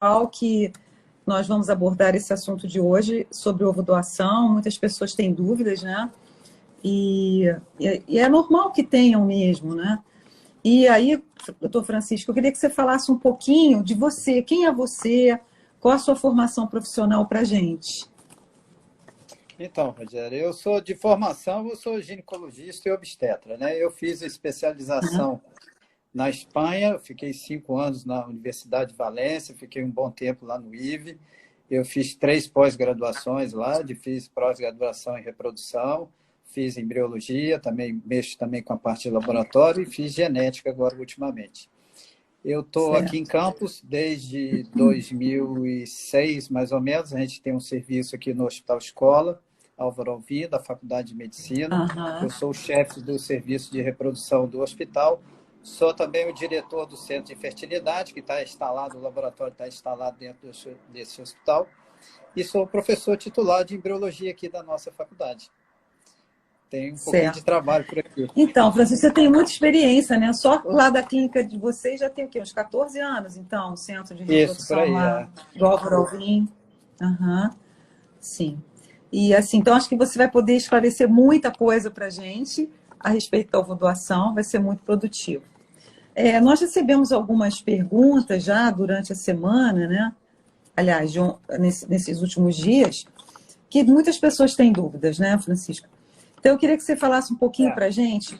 legal que nós vamos abordar esse assunto de hoje sobre ovo doação. Muitas pessoas têm dúvidas, né? E é normal que tenham mesmo, né? E aí, doutor Francisco, eu queria que você falasse um pouquinho de você. Quem é você? Qual a sua formação profissional para a gente? Então, Rogério, eu sou de formação, eu sou ginecologista e obstetra, né? Eu fiz especialização na Espanha, eu fiquei 5 anos na Universidade de Valência, fiquei um bom tempo lá no IVE. Eu fiz 3 pós-graduações lá, fiz pós-graduação em reprodução, fiz embriologia, também mexo também com a parte de laboratório e fiz genética agora ultimamente. Eu estou aqui em Certo. Campos desde 2006, mais ou menos. A gente tem um serviço aqui no Hospital Escola, Álvaro Alvim, da Faculdade de Medicina. Eu Aham. sou o chefe do serviço de reprodução do hospital. Sou também o diretor do Centro de Fertilidade, que está instalado, o laboratório está instalado dentro desse hospital. E sou professor titular de embriologia aqui da nossa faculdade. Tem um pouquinho de Certo. trabalho por aqui. Então, Francisco, você tem muita experiência, né? Só lá da clínica de vocês já tem o quê? Uns 14 anos, então, o centro de Isso, por reprodução aí, lá do Álvaro Alvim. Aham, sim. E assim, então acho que você vai poder esclarecer muita coisa para a gente a respeito da ovodoação, vai ser muito produtivo. Nós recebemos algumas perguntas já durante a semana, né? Aliás, nesses últimos dias, que muitas pessoas têm dúvidas, né, Francisco? Então, eu queria que você falasse um pouquinho para a gente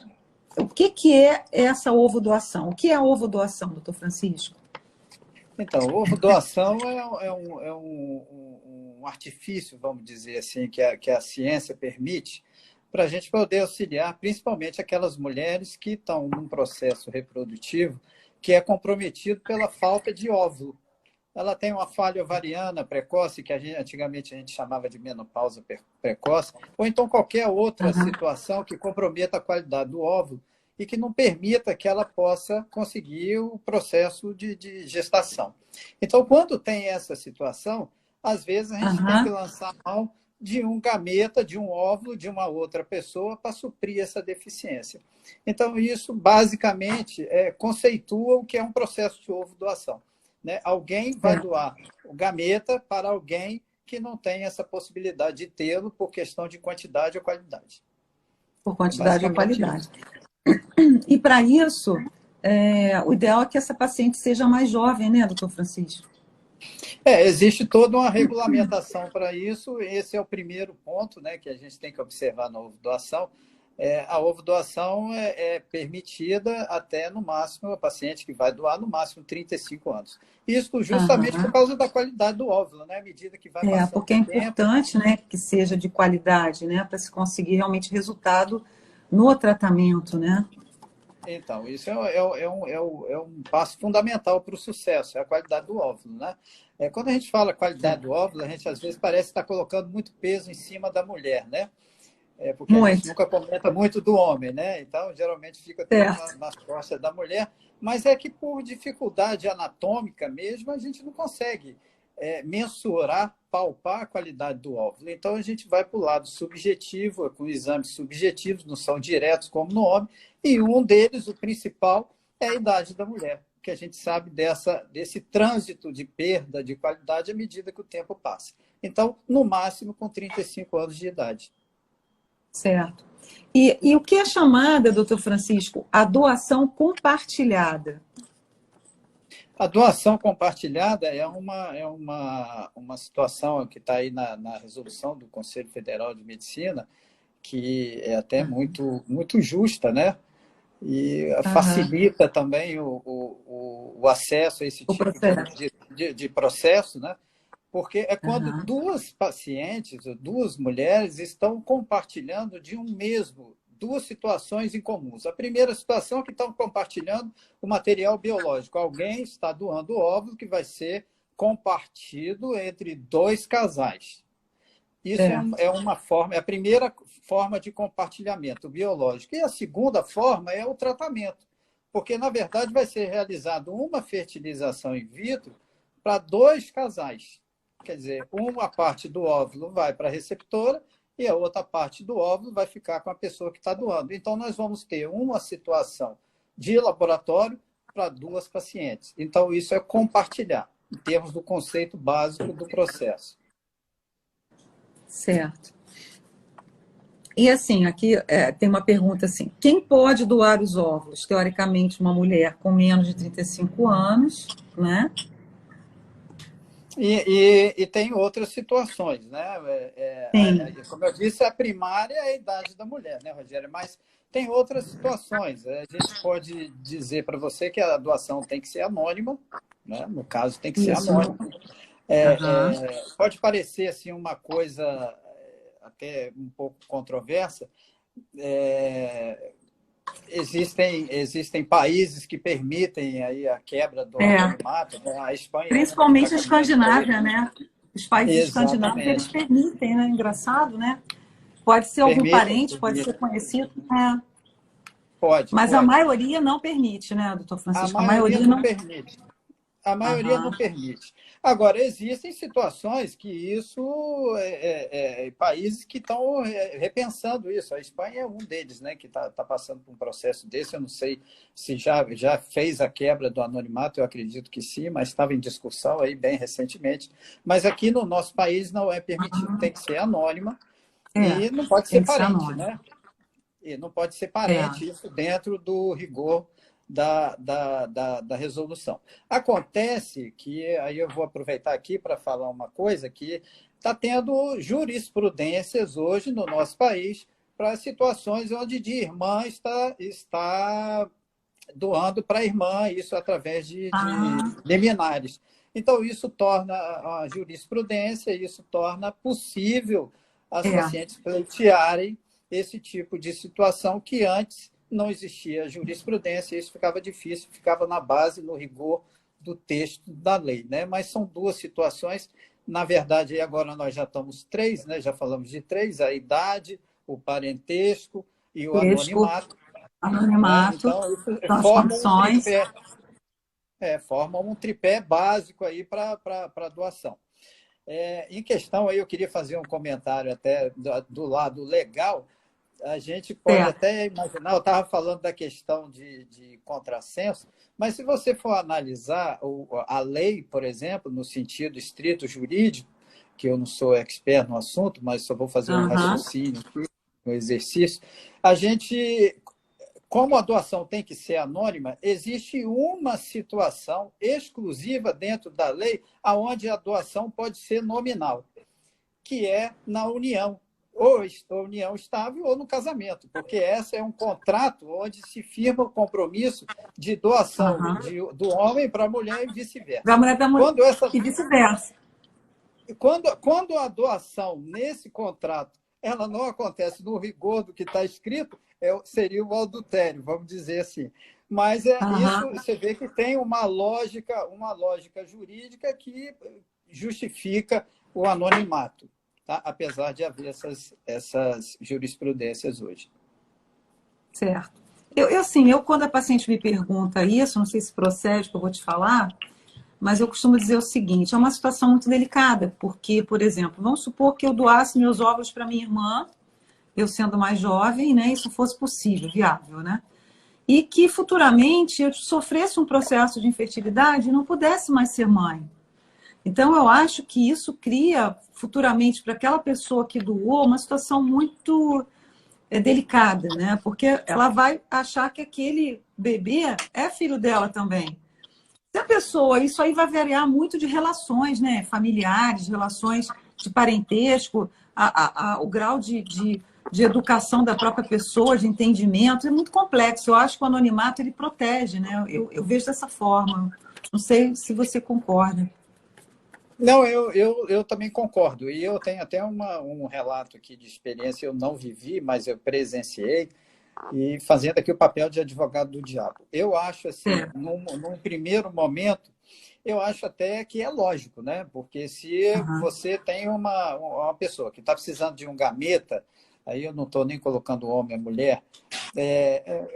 o que é essa ovodoação. O que é a ovodoação, doutor Francisco? Então, ovo doação é um artifício, vamos dizer assim, que a ciência permite para a gente poder auxiliar principalmente aquelas mulheres que estão num processo reprodutivo que é comprometido pela falta de óvulo. Ela tem uma falha ovariana precoce, que antigamente a gente chamava de menopausa precoce, ou então qualquer outra situação que comprometa a qualidade do óvulo e que não permita que ela possa conseguir o processo de gestação. Então, quando tem essa situação, às vezes a gente tem que lançar mão de um gameta, de um óvulo, de uma outra pessoa para suprir essa deficiência. Então, isso basicamente conceitua o que é um processo de ovo-doação. Né? Alguém vai doar o gameta para alguém que não tem essa possibilidade de tê-lo por questão de quantidade ou qualidade. Por quantidade ou qualidade. E para isso, o ideal é que essa paciente seja mais jovem, né, doutor Francisco? Existe toda uma regulamentação para isso. Esse é o primeiro ponto, né, que a gente tem que observar na ovodoação. A ovodoação é permitida até, no máximo, a paciente que vai doar, no máximo, 35 anos. Isso justamente por causa da qualidade do óvulo, né? À medida que vai passando Porque é o tempo. importante, né, que seja de qualidade, né, para se conseguir realmente resultado no tratamento, né? Então, isso é um passo fundamental para o sucesso, é a qualidade do óvulo, né? Quando a gente fala qualidade do óvulo, a gente às vezes parece estar colocando muito peso em cima da mulher, né? Porque a gente nunca comenta muito do homem, né? Então, geralmente fica tudo nas costas da mulher, mas é que por dificuldade anatômica mesmo, a gente não consegue mensurar, palpar a qualidade do óvulo. Então, a gente vai para o lado subjetivo, com exames subjetivos, não são diretos como no homem, e um deles, o principal, é a idade da mulher, que a gente sabe desse trânsito de perda de qualidade à medida que o tempo passa. Então, no máximo, com 35 anos de idade. Certo. E o que é chamada, doutor Francisco, a doação compartilhada? A doação compartilhada é uma situação que está aí na resolução do Conselho Federal de Medicina, que é até muito, muito justa, né? E facilita também o acesso a esse tipo de processo, né? Porque é quando duas pacientes, duas mulheres, estão compartilhando duas situações em comuns. A primeira situação é que estão compartilhando o material biológico. Alguém está doando o óvulo que vai ser compartido entre 2 casais. Isso é uma forma, é a primeira forma de compartilhamento biológico. E a segunda forma é o tratamento, porque, na verdade, vai ser realizado uma fertilização in vitro para 2 casais. Quer dizer, uma parte do óvulo vai para a receptora e a outra parte do óvulo vai ficar com a pessoa que está doando. Então, nós vamos ter uma situação de laboratório para 2 pacientes. Então, isso é compartilhar. em termos do conceito básico do processo. Certo. E assim, aqui tem uma pergunta assim: quem pode doar os óvulos? Teoricamente, uma mulher com menos de 35 anos, né? E tem outras situações, né? Sim. Como eu disse, a primária é a idade da mulher, né, Rogério? Mas tem outras situações. A gente pode dizer para você que a doação tem que ser anônima, né? No caso, tem que ser Isso. anônima. Aham. Pode parecer assim uma coisa até um pouco controversa. É, existem países que permitem aí a quebra do É, anonimato, né? A Espanha é uma que está principalmente a caminhando para isso. Escandinávia, né? Os países escandinavos, eles Exatamente. permitem, né? Engraçado, né? Pode ser algum Permitem, parente, pode ser permitem. conhecido, é. Pode, Mas a pode. maioria não permite, né, doutor A Francisco? A maioria maioria não não. permite. A maioria não Aham. permite. Agora, existem situações que isso países que estão repensando isso. A Espanha é um deles, né, que está passando por um processo desse. Eu não sei se já fez a quebra do anonimato, eu acredito que sim, mas estava em discussão aí bem recentemente. Mas aqui no nosso país não é permitido, tem que ser anônima É, e não pode ser tem que ser parente, anônimo. né? E não pode ser É. parente, isso dentro do rigor da resolução. Acontece que, aí eu vou aproveitar aqui para falar uma coisa, que está tendo jurisprudências hoje no nosso país para situações onde de irmã está doando para a irmã, isso através de Ah, liminares. Então, isso torna a jurisprudência, isso torna possível as é. pacientes pleitearem esse tipo de situação que antes não existia jurisprudência, isso ficava difícil, ficava na base, no rigor do texto da lei. Né? Mas são duas situações, na verdade, agora nós já estamos três, né? Já falamos de três, a idade, o parentesco e o Texto, anonimato. Né? anonimato, Então, isso são as forma um condições. tripé, forma um tripé básico aí para a doação. Em questão aí, eu queria fazer um comentário até do lado legal. A gente pode Certo. até imaginar, eu estava falando da questão de contrassenso, mas se você for analisar a lei, por exemplo, no sentido estrito jurídico, que eu não sou expert no assunto, mas só vou fazer um Aham. raciocínio aqui, um exercício, a gente, como a doação tem que ser anônima, existe uma situação exclusiva dentro da lei onde a doação pode ser nominal, que é na união, ou união estável ou no casamento, porque esse é um contrato onde se firma o compromisso de doação Aham. do homem para a mulher e vice-versa. Da mulher da mulher. Quando, essa, E vice-versa. quando a doação nesse contrato ela não acontece no rigor do que está escrito, seria o adultério, vamos dizer assim. Mas isso Aham. você vê que tem uma lógica jurídica que justifica o anonimato, tá? Apesar de haver essas jurisprudências hoje. Certo. Eu, quando a paciente me pergunta isso, não sei se procede, que eu vou te falar, mas eu costumo dizer o seguinte: é uma situação muito delicada, porque, por exemplo, vamos supor que eu doasse meus óvulos para minha irmã, eu sendo mais jovem, né, isso fosse possível, viável, né? E que futuramente eu sofresse um processo de infertilidade e não pudesse mais ser mãe. Então, eu acho que isso cria futuramente para aquela pessoa que doou uma situação muito delicada, né? Porque ela vai achar que aquele bebê é filho dela também. Se a pessoa, isso aí vai variar muito de relações, né? Familiares, relações de parentesco, o grau de educação da própria pessoa, de entendimento, é muito complexo. Eu acho que o anonimato ele protege, né? Eu vejo dessa forma. Não sei se você concorda. Não, eu também concordo. E eu tenho até um relato aqui de experiência, eu não vivi, mas eu presenciei, e fazendo aqui o papel de advogado do diabo. Eu acho assim, É. num primeiro momento, eu acho até que é lógico, né? Porque se Uhum. você tem uma pessoa que está precisando de um gameta, aí eu não estou nem colocando homem ou mulher,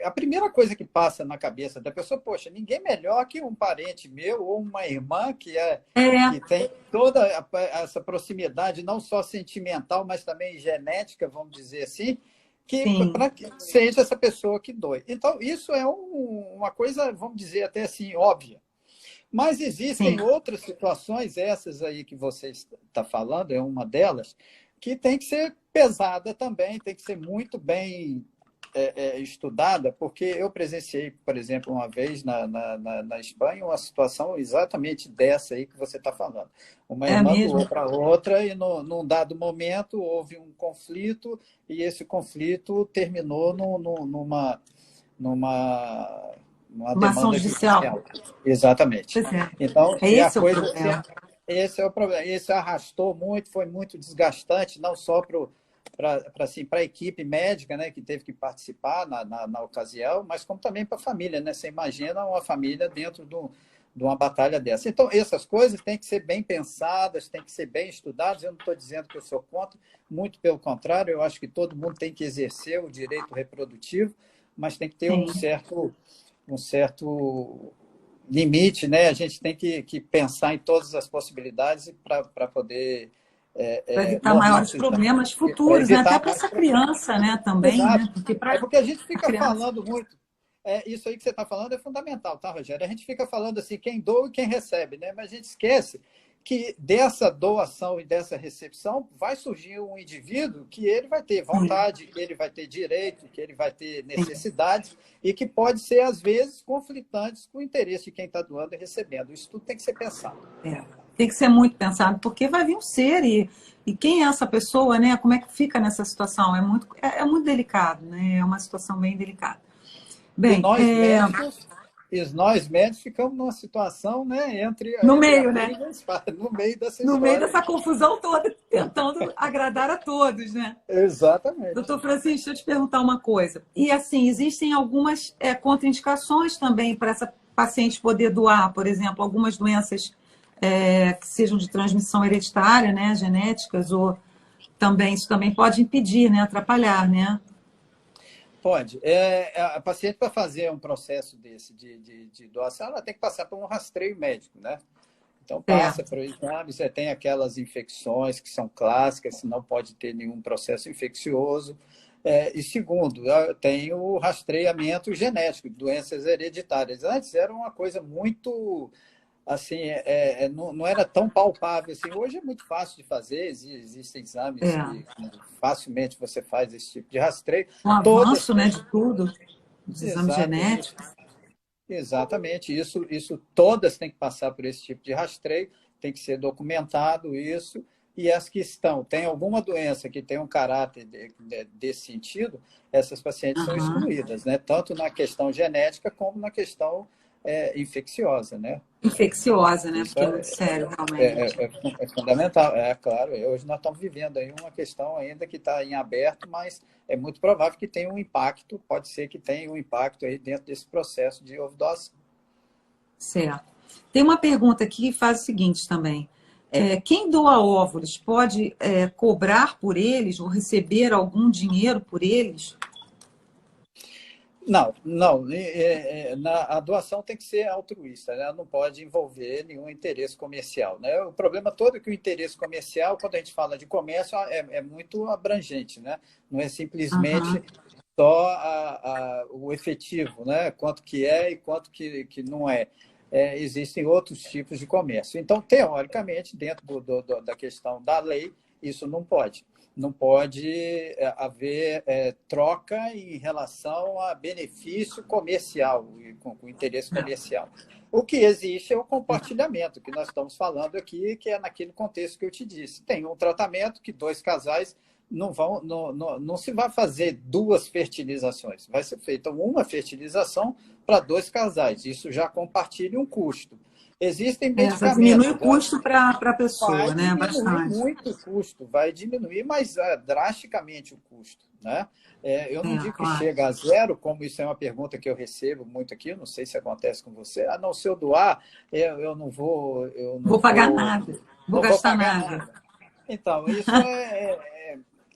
a primeira coisa que passa na cabeça da pessoa, poxa, ninguém melhor que um parente meu ou uma irmã É, que tem toda essa proximidade, não só sentimental, mas também genética, vamos dizer assim, que sim. para que seja essa pessoa que doe. Então, isso é uma coisa, vamos dizer até assim, óbvia. Mas existem Sim, outras situações, essas aí que você está falando, é uma delas, que tem que ser pesada também, tem que ser muito bem estudada, porque eu presenciei, por exemplo, uma vez na Espanha, uma situação exatamente dessa aí que você está falando. Uma é irmã doou mesmo. para outra e, num dado momento, houve um conflito e esse conflito terminou numa, numa Uma ação demanda judicial. judicial. Exatamente. Pois é. Então, É e a esse o coisa, problema. esse é o problema. Isso arrastou muito, foi muito desgastante, não só assim, a equipe médica, né, que teve que participar na ocasião, mas como também para a família. Né? Você imagina uma família dentro de uma batalha dessa. Então, essas coisas têm que ser bem pensadas, têm que ser bem estudadas. Eu não estou dizendo que eu sou contra, muito pelo contrário, eu acho que todo mundo tem que exercer o direito reprodutivo, mas tem que ter Sim. um certo limite, né? A gente tem que pensar em todas as possibilidades para poder Para evitar maiores normatizar, problemas para futuros, né? Até evitar para mais essa problemas. criança, né? Também, né? Exato. Porque É para porque a gente a fica criança. falando muito. Isso aí que você está falando é fundamental, tá, Rogério? A gente fica falando assim, quem doa e quem recebe, né? Mas a gente esquece que dessa doação e dessa recepção vai surgir um indivíduo que ele vai ter Sim, vontade, que ele vai ter direito, que ele vai ter sim. necessidades e que pode ser, às vezes, conflitantes com o interesse de quem está doando e recebendo. Isso tudo tem que ser pensado. É. Tem que ser muito pensado, porque vai vir um ser e quem é essa pessoa, né? Como é que fica nessa situação? É muito delicado, né? É uma situação bem delicada. E Bem, nós médicos ficamos numa situação, né, no entre a meio, cruz né? e a espada, no meio dessa No meio história dessa aí. confusão toda, tentando agradar a todos, né? Exatamente. Doutor Francisco, deixa eu te perguntar uma coisa. E assim, existem algumas contraindicações também para essa paciente poder doar, por exemplo, algumas doenças que sejam de transmissão hereditária, né, genéticas, ou também isso também pode impedir, né, atrapalhar, né? Pode. A paciente, para fazer um processo desse de doação, ela tem que passar por um rastreio médico, né? Então, passa Certo. por exame, você tem aquelas infecções que são clássicas, se não pode ter nenhum processo infeccioso. E segundo, tem o rastreamento genético de doenças hereditárias. Antes era uma coisa muito assim, não era tão palpável assim. Hoje é muito fácil de fazer, existem exames É. que facilmente você faz esse tipo de rastreio. Com o Todas avanço, né, têm, de tudo, dos exames exato, genéticos. exatamente, isso todas têm que passar por esse tipo de rastreio, tem que ser documentado isso, e as que tem alguma doença que tem um caráter desse sentido, essas pacientes são Aham. excluídas, né? Tanto na questão genética como na questão infecciosa, né? Infecciosa, né? Isso Porque é muito sério, é, realmente. é fundamental, é claro. Hoje nós estamos vivendo aí uma questão ainda que está em aberto, mas é muito provável que tenha um impacto, pode ser que tenha um impacto aí dentro desse processo de overdose. Certo. Tem uma pergunta aqui que faz o seguinte também. Quem doa óvulos pode cobrar por eles ou receber algum dinheiro por eles? Não, não. A doação tem que ser altruísta, né? Ela não pode envolver nenhum interesse comercial, né? O problema todo é que o interesse comercial, quando a gente fala de comércio, é muito abrangente, né? Não é simplesmente Aham. só o efetivo, né? Quanto que é e quanto que não é. Existem outros tipos de comércio. Então, teoricamente, dentro da questão da lei, isso não pode. Não pode haver troca em relação a benefício comercial, com interesse comercial. O que existe é o compartilhamento, que nós estamos falando aqui, que é naquele contexto que eu te disse. Tem um tratamento que dois casais não se vai fazer duas fertilizações, vai ser feita uma fertilização para dois casais. Isso já compartilha um custo. Existem Já diminui o medicamentos, custo para a vai pessoa, né? diminuir Bastante. muito o custo, vai diminuir mais drasticamente o custo, né? Eu não digo que Claro. chega a zero, como isso é uma pergunta que eu recebo muito aqui, não sei se acontece com você. Ah, não, se eu doar, eu não vou, Vou pagar nada, vou não vou gastar pagar nada. nada. Então, isso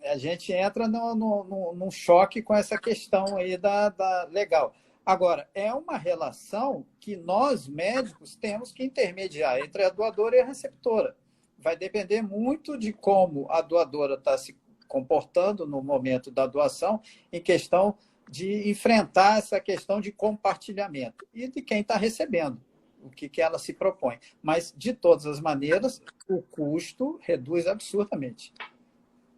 a gente entra num choque com essa questão aí da legal. Agora, é uma relação que nós, médicos, temos que intermediar entre a doadora e a receptora. Vai depender muito de como a doadora está se comportando no momento da doação, em questão de enfrentar essa questão de compartilhamento, e de quem está recebendo. o que ela se propõe. Mas, de todas as maneiras, o custo reduz absurdamente.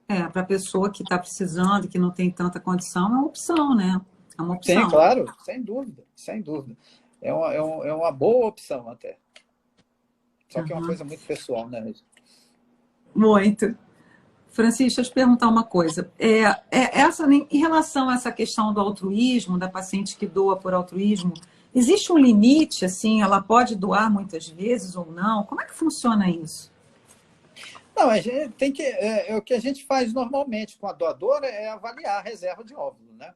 Para a pessoa que está precisando, que não tem tanta condição, é uma opção, né? É uma Sim, opção. claro, sem dúvida, sem dúvida. É uma boa opção até. Só que é uma Uhum. coisa muito pessoal, né, Regina? Muito. Francisco, deixa eu te perguntar uma coisa. Em relação a essa questão do altruísmo, da paciente que doa por altruísmo, existe um limite, assim, ela pode doar muitas vezes ou não? Como é que funciona isso? Não, a gente tem que. O que a gente faz normalmente com a doadora é avaliar a reserva de óvulo, né?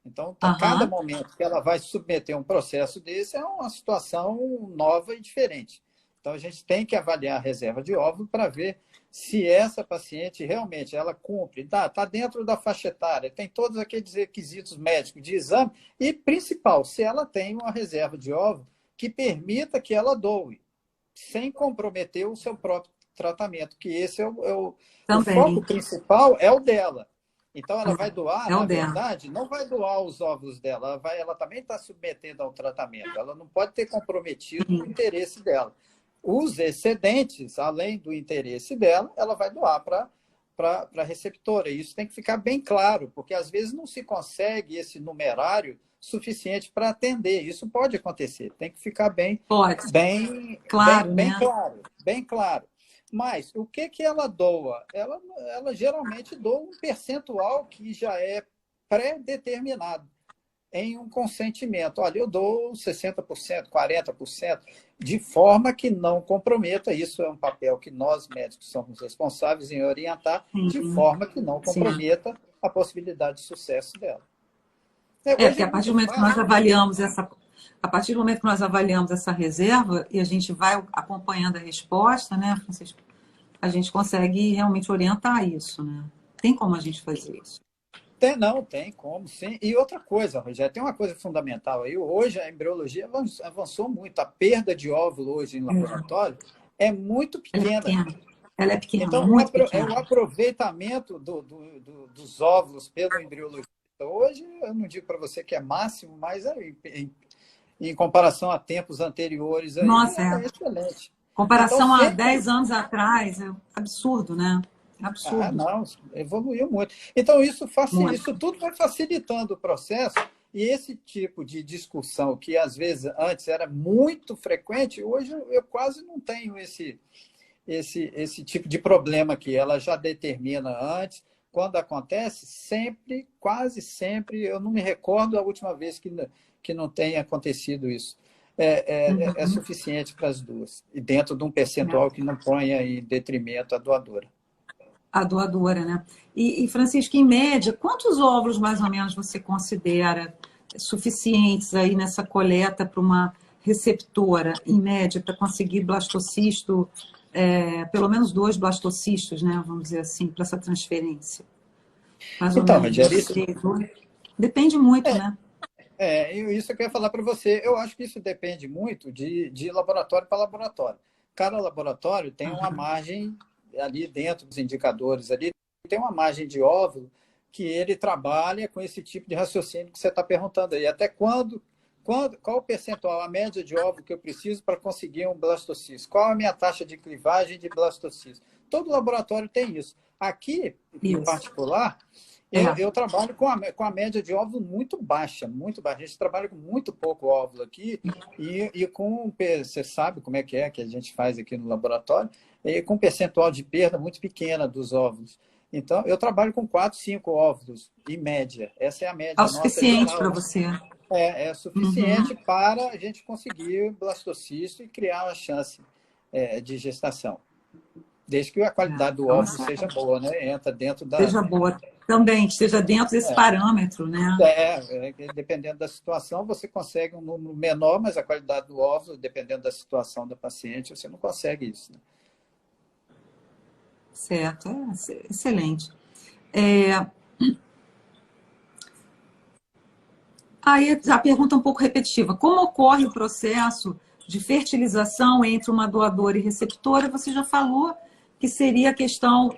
Então, a cada Aham, momento que ela vai submeter um processo desse, é uma situação nova e diferente. Então, a gente tem que avaliar a reserva de óvulo para ver se essa paciente realmente ela cumpre, tá dentro da faixa etária, tem todos aqueles requisitos médicos de exame e, principal, se ela tem uma reserva de óvulo que permita que ela doe, sem comprometer o seu próprio tratamento, que esse o foco também. principal é o dela. Então, ela vai doar, É o na dela. verdade, não vai doar os óvulos dela, ela também está submetendo ao tratamento. Ela não pode ter comprometido o interesse dela. Os excedentes, além do interesse dela, ela vai doar para a receptora. Isso tem que ficar bem claro, porque às vezes não se consegue esse numerário suficiente para atender. Isso pode acontecer. Tem que ficar Pode, claro, bem né? claro, bem claro. Mas o que ela doa? Ela geralmente doa um percentual que já é pré-determinado em um consentimento. Olha, eu dou 60%, 40%, de forma que não comprometa. Isso é um papel que nós, médicos, somos responsáveis em orientar, de Sim, forma que não sim. comprometa a possibilidade de sucesso dela. Porque Hoje é a partir muito do momento que nós fácil. avaliamos a partir do momento que nós avaliamos essa reserva e a gente vai acompanhando a resposta, né, Francisco, a gente consegue realmente orientar isso, né? Tem como a gente fazer isso. Não, tem como, sim. E outra coisa, Rogério, tem uma coisa fundamental aí. Hoje a embriologia avançou muito. A perda de óvulo hoje em laboratório é muito Ela é pequena. pequena. Ela é pequena, Então, muito o pequena. aproveitamento dos óvulos pelo embriologista hoje, eu não digo para você que é máximo, mas em comparação a tempos anteriores aí, Nossa, é excelente. Então, comparação a sempre 10 anos atrás, é absurdo, né? Absurdo. não, evoluiu muito. Então, Muito. isso tudo vai facilitando o processo, e esse tipo de discussão, que às vezes antes era muito frequente, hoje eu quase não tenho esse tipo de problema que ela já determina antes. Quando acontece, sempre, quase sempre, eu não me recordo a última vez que não tenha acontecido isso. É Uhum. suficiente para as duas, e dentro de um percentual que não ponha em detrimento a doadora. A doadora, né? Francisco, em média, quantos óvulos mais ou menos você considera suficientes aí nessa coleta para uma receptora, em média, para conseguir blastocisto, pelo menos 2 blastocistos, né? Vamos dizer assim, para essa transferência? Mais ou Então, menos Rogério, uns 3, 2. Depende muito, né? isso eu queria falar para você. Eu acho que isso depende muito de laboratório para laboratório. Cada laboratório tem uma Aham. margem ali dentro dos indicadores, ali tem uma margem de óvulo que ele trabalha com esse tipo de raciocínio que você está perguntando aí. Até qual o percentual, a média de óvulo que eu preciso para conseguir um blastocisto? Qual a minha taxa de clivagem de blastocisto? Todo laboratório tem isso. Aqui, em Isso. particular, É. eu trabalho com a média de óvulo muito baixa, muito baixa. A gente trabalha com muito pouco óvulo aqui e com, você sabe como é que a gente faz aqui no laboratório, e com um percentual de perda muito pequena dos óvulos. Então, eu trabalho com 4, 5 óvulos, em média. Essa é a É o média nossa suficiente geral. para você. É Uhum. suficiente para a gente conseguir blastocisto e criar uma chance de gestação. Desde que a qualidade do Então, óvulo essa seja boa, né? Entra dentro seja boa. Também, que esteja dentro desse parâmetro, né? Dependendo da situação, você consegue um número menor, mas a qualidade do óvulo, dependendo da situação da paciente, você não consegue isso. Né? Certo, excelente. É, Aí a pergunta é um pouco repetitiva. Como ocorre o processo de fertilização entre uma doadora e receptora? Você já falou que seria a questão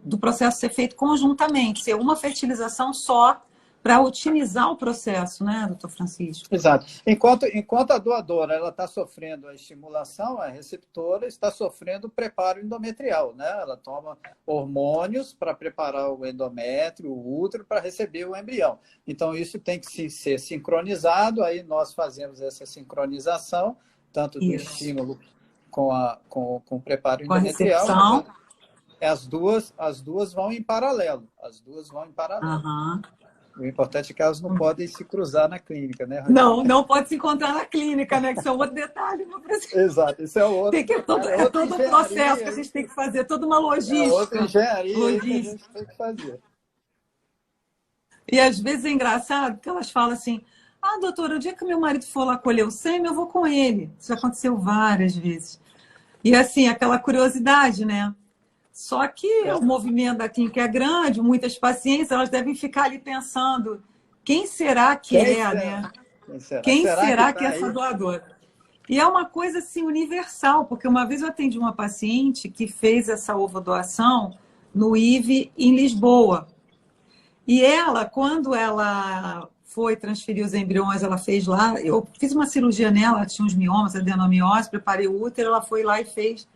do processo ser feito conjuntamente, ser uma fertilização só para otimizar o processo, né, doutor Francisco? Exato. Enquanto a doadora ela está sofrendo a estimulação, a receptora está sofrendo o preparo endometrial, né? Ela toma hormônios para preparar o endométrio, o útero, para receber o embrião. Então, isso tem que ser sincronizado, aí nós fazemos essa sincronização, tanto do estímulo com o preparo Com a endometrial, recepção. as duas vão em paralelo. As duas vão em paralelo. Aham. O importante é que elas não podem se cruzar na clínica, né, Rogério? Não, não pode se encontrar na clínica, né? Que isso é um outro detalhe. Exato, isso é outro. Tem que, é todo um processo que a gente tem que fazer, toda uma logística. É outra engenharia que a gente tem que fazer. E às vezes é engraçado que elas falam assim: ah, doutora, o dia que meu marido for lá colher o sêmen, eu vou com ele. Isso já aconteceu várias vezes. E assim, aquela curiosidade, né? Só que o movimento da clínica é grande, muitas pacientes, elas devem ficar ali pensando: quem será que né? Quem será que é essa doadora? E é uma coisa assim universal, porque uma vez eu atendi uma paciente que fez essa ovodoação no IVE em Lisboa. E ela, quando ela foi transferir os embriões, ela fez lá, eu fiz uma cirurgia nela, ela tinha uns miomas, adenomiose, preparei o útero, ela foi lá e fez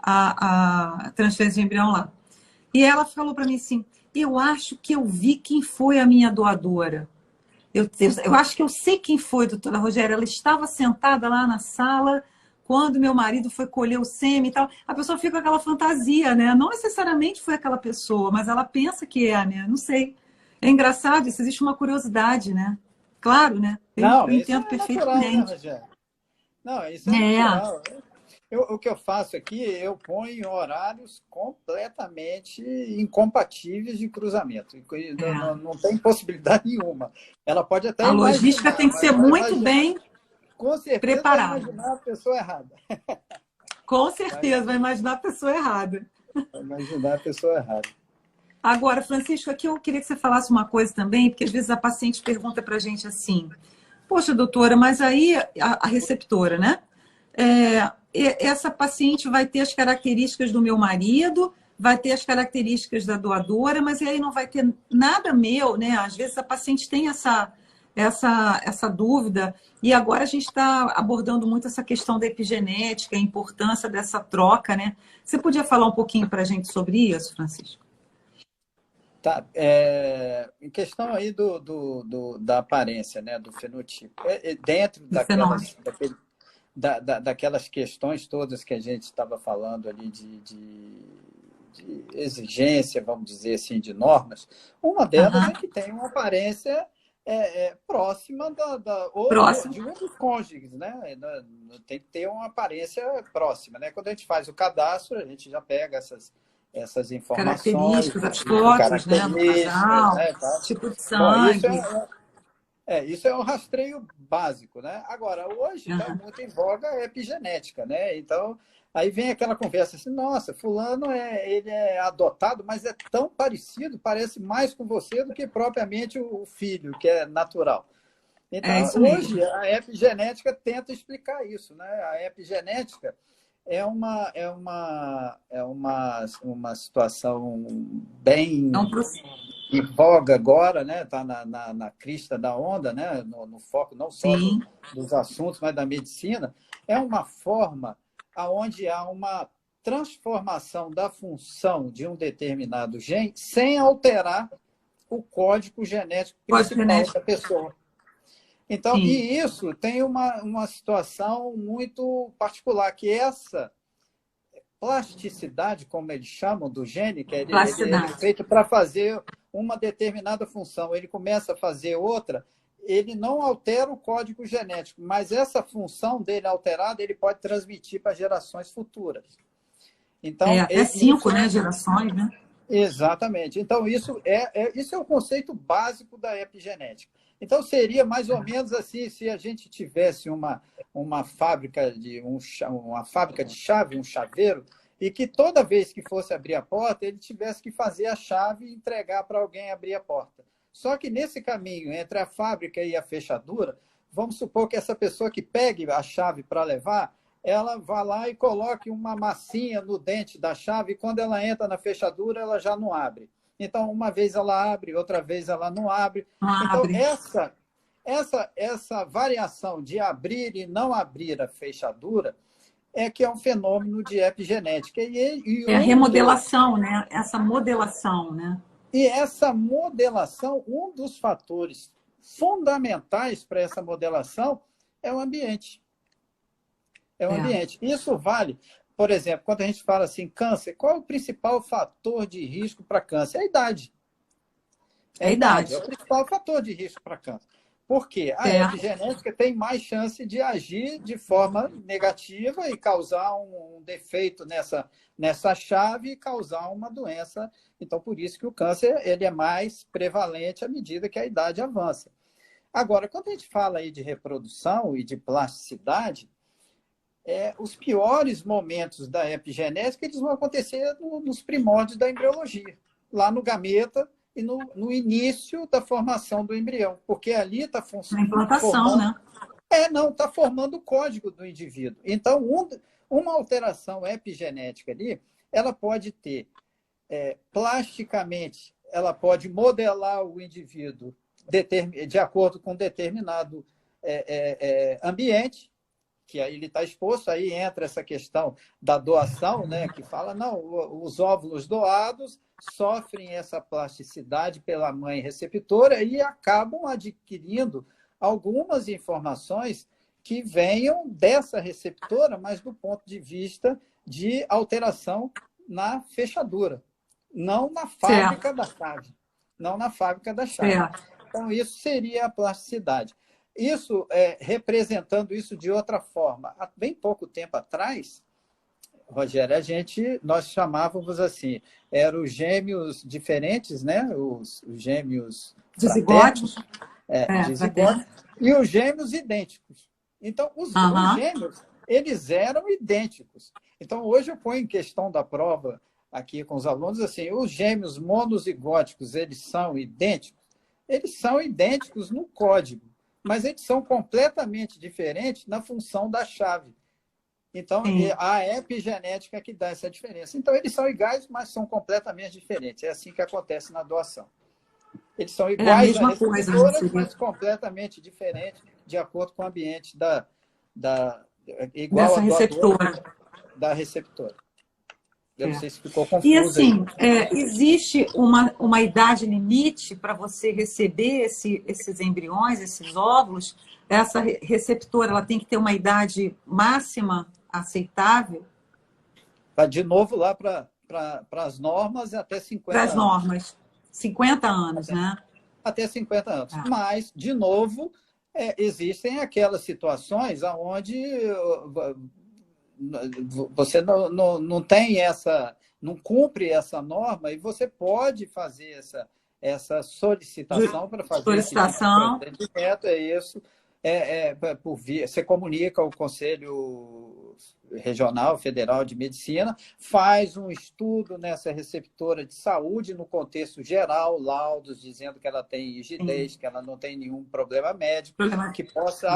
a transferência de embrião lá. E ela falou para mim assim: eu acho que eu vi quem foi a minha doadora. Eu acho que eu sei quem foi, doutora Rogéria. Ela estava sentada lá na sala quando meu marido foi colher o sêmen e tal. A pessoa fica com aquela fantasia, né? Não necessariamente foi aquela pessoa, mas ela pensa que é, né? Não sei. É engraçado, isso existe uma curiosidade, né? Claro, né? Eu entendo perfeitamente. Natural, né, Rogério? Não, isso é natural. O que eu faço aqui, eu ponho horários completamente incompatíveis de cruzamento. Não tem possibilidade nenhuma. Ela pode até a logística tem que ser muito bem com certeza preparada. Vai imaginar a pessoa errada. Com certeza, vai imaginar a pessoa errada. Vai imaginar a pessoa errada. Agora, Francisco, aqui eu queria que você falasse uma coisa também, porque às vezes a paciente pergunta para a gente assim: poxa, doutora, mas aí a receptora, né? Essa paciente vai ter as características do meu marido, vai ter as características da doadora, mas aí não vai ter nada meu, né? Às vezes a paciente tem essa dúvida, e agora a gente está abordando muito essa questão da epigenética, a importância dessa troca, né? Você podia falar um pouquinho para a gente sobre isso, Francisco? Tá, em questão aí da aparência, né, do fenotipo, dentro daquelas questões todas que a gente estava falando ali de exigência, vamos dizer assim, de normas, uma delas é que tem uma aparência próxima de um dos cônjuges, né? Tem que ter uma aparência próxima, né? Quando a gente faz o cadastro, a gente já pega essas informações. Características, as fotos, né? Do casal, né? tipo de sangue. Bom, isso é um rastreio básico, né? Agora, hoje está muito em voga a epigenética, né? Então, aí vem aquela conversa assim: nossa, fulano ele é adotado, mas é tão parecido, parece mais com você do que propriamente o filho, que é natural. Então, hoje, a epigenética tenta explicar isso, né? A epigenética é uma situação bem em voga agora, né? Está na crista da onda, né? No foco não só dos assuntos, mas da medicina. É uma forma onde há uma transformação da função de um determinado gene sem alterar o código genético principal da pessoa. Então, e isso tem uma situação muito particular, que essa plasticidade, como eles chamam, do gene, que ele é feito para fazer uma determinada função, ele começa a fazer outra, ele não altera o código genético, mas essa função dele alterada, ele pode transmitir para gerações futuras. Então, até 5, né, gerações, né? Exatamente. Então, isso é o conceito básico da epigenética. Então, seria mais ou menos assim, se a gente tivesse uma fábrica uma fábrica de chave, um chaveiro, e que toda vez que fosse abrir a porta, ele tivesse que fazer a chave e entregar para alguém abrir a porta. Só que nesse caminho, entre a fábrica e a fechadura, vamos supor que essa pessoa que pegue a chave para levar, ela vá lá e coloque uma massinha no dente da chave, e quando ela entra na fechadura, ela já não abre. Então, uma vez ela abre, outra vez ela não abre. Então, Abre. essa variação de abrir e não abrir a fechadura é que é um fenômeno de epigenética. É a remodelação, né? Essa modelação, né? E essa modelação, um dos fatores fundamentais para essa modelação é o ambiente. É o ambiente. Isso vale, por exemplo, quando a gente fala assim, câncer, qual é o principal fator de risco para câncer? É a idade. É a idade. É o principal fator de risco para câncer. Porque a epigenética tem mais chance de agir de forma negativa e causar um defeito nessa chave e causar uma doença. Então, por isso que o câncer ele é mais prevalente à medida que a idade avança. Agora, quando a gente fala aí de reprodução e de plasticidade, os piores momentos da epigenética eles vão acontecer nos primórdios da embriologia, lá no gameta e no início da formação do embrião, porque ali está funcionando. Na implantação, né? Está formando o código do indivíduo. Então, uma alteração epigenética ali, ela pode ter, plasticamente, ela pode modelar o indivíduo de acordo com determinado ambiente, que aí ele está exposto, aí entra essa questão da doação, né, que fala, não, os óvulos doados sofrem essa plasticidade pela mãe receptora e acabam adquirindo algumas informações que venham dessa receptora, mas do ponto de vista de alteração na fechadura, não na fábrica da chave. Não na fábrica da chave. Então, isso seria a plasticidade. Isso, representando isso de outra forma, há bem pouco tempo atrás, Rogério, nós chamávamos assim, eram os gêmeos diferentes, né? Os gêmeos dizigóticos, e os gêmeos idênticos. Então, os gêmeos, eles eram idênticos. Então, hoje eu ponho em questão da prova aqui com os alunos, assim, os gêmeos monozigóticos, eles são idênticos? Eles são idênticos no código, mas eles são completamente diferentes na função da chave. Então, a epigenética é que dá essa diferença. Então, eles são iguais, mas são completamente diferentes. É assim que acontece na doação. Eles são iguais a receptoras, mas completamente diferentes, de acordo com o ambiente igual a receptora. Da receptora. Eu não sei se ficou confuso. E assim, existe uma idade limite para você receber esses embriões, esses óvulos? Essa receptora ela tem que ter uma idade máxima aceitável? De novo, lá para as normas, até 50 anos. Para as normas. 50 anos, né? Até 50 anos. Mas, de novo, existem aquelas situações onde você não tem não cumpre essa norma e você pode fazer essa solicitação para fazer solicitação. Esse tipo de procedimento, isso. Você comunica ao Conselho Regional Federal de Medicina, faz um estudo nessa receptora de saúde no contexto geral, laudos dizendo que ela tem rigidez, que ela não tem nenhum problema médico, que possa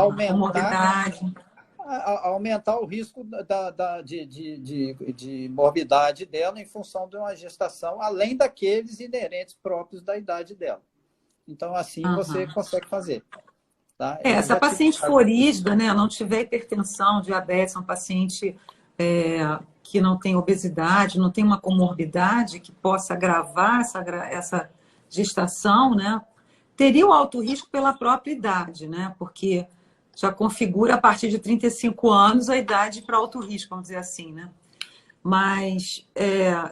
aumentar o risco de morbidade dela em função de uma gestação, além daqueles inerentes próprios da idade dela. Então, assim você consegue fazer. Tá? Se a paciente for rígida, né, não tiver hipertensão, diabetes, um paciente que não tem obesidade, não tem uma comorbidade que possa agravar essa gestação, né, teria o alto risco pela própria idade, né, porque já configura a partir de 35 anos a idade para alto risco, vamos dizer assim, né? Mas,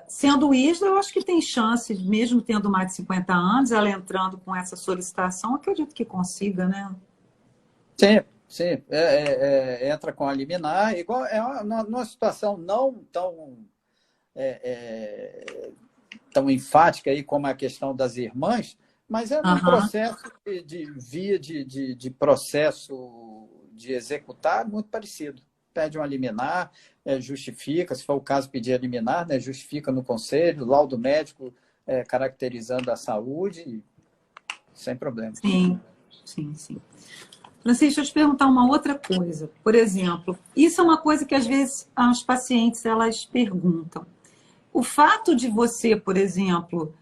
sendo rígida, eu acho que tem chance, mesmo tendo mais de 50 anos, ela entrando com essa solicitação, acredito que consiga, né? Sim. Entra com a liminar, igual numa situação não tão enfática aí como a questão das irmãs, mas é um processo de processo de executar muito parecido. Pede uma liminar, justifica, se for o caso pedir a liminar, né, justifica no conselho, laudo médico caracterizando a saúde, sem problema. Sim. Francisco, deixa eu te perguntar uma outra coisa. Por exemplo, isso é uma coisa que às vezes as pacientes elas perguntam. O fato de você, por exemplo,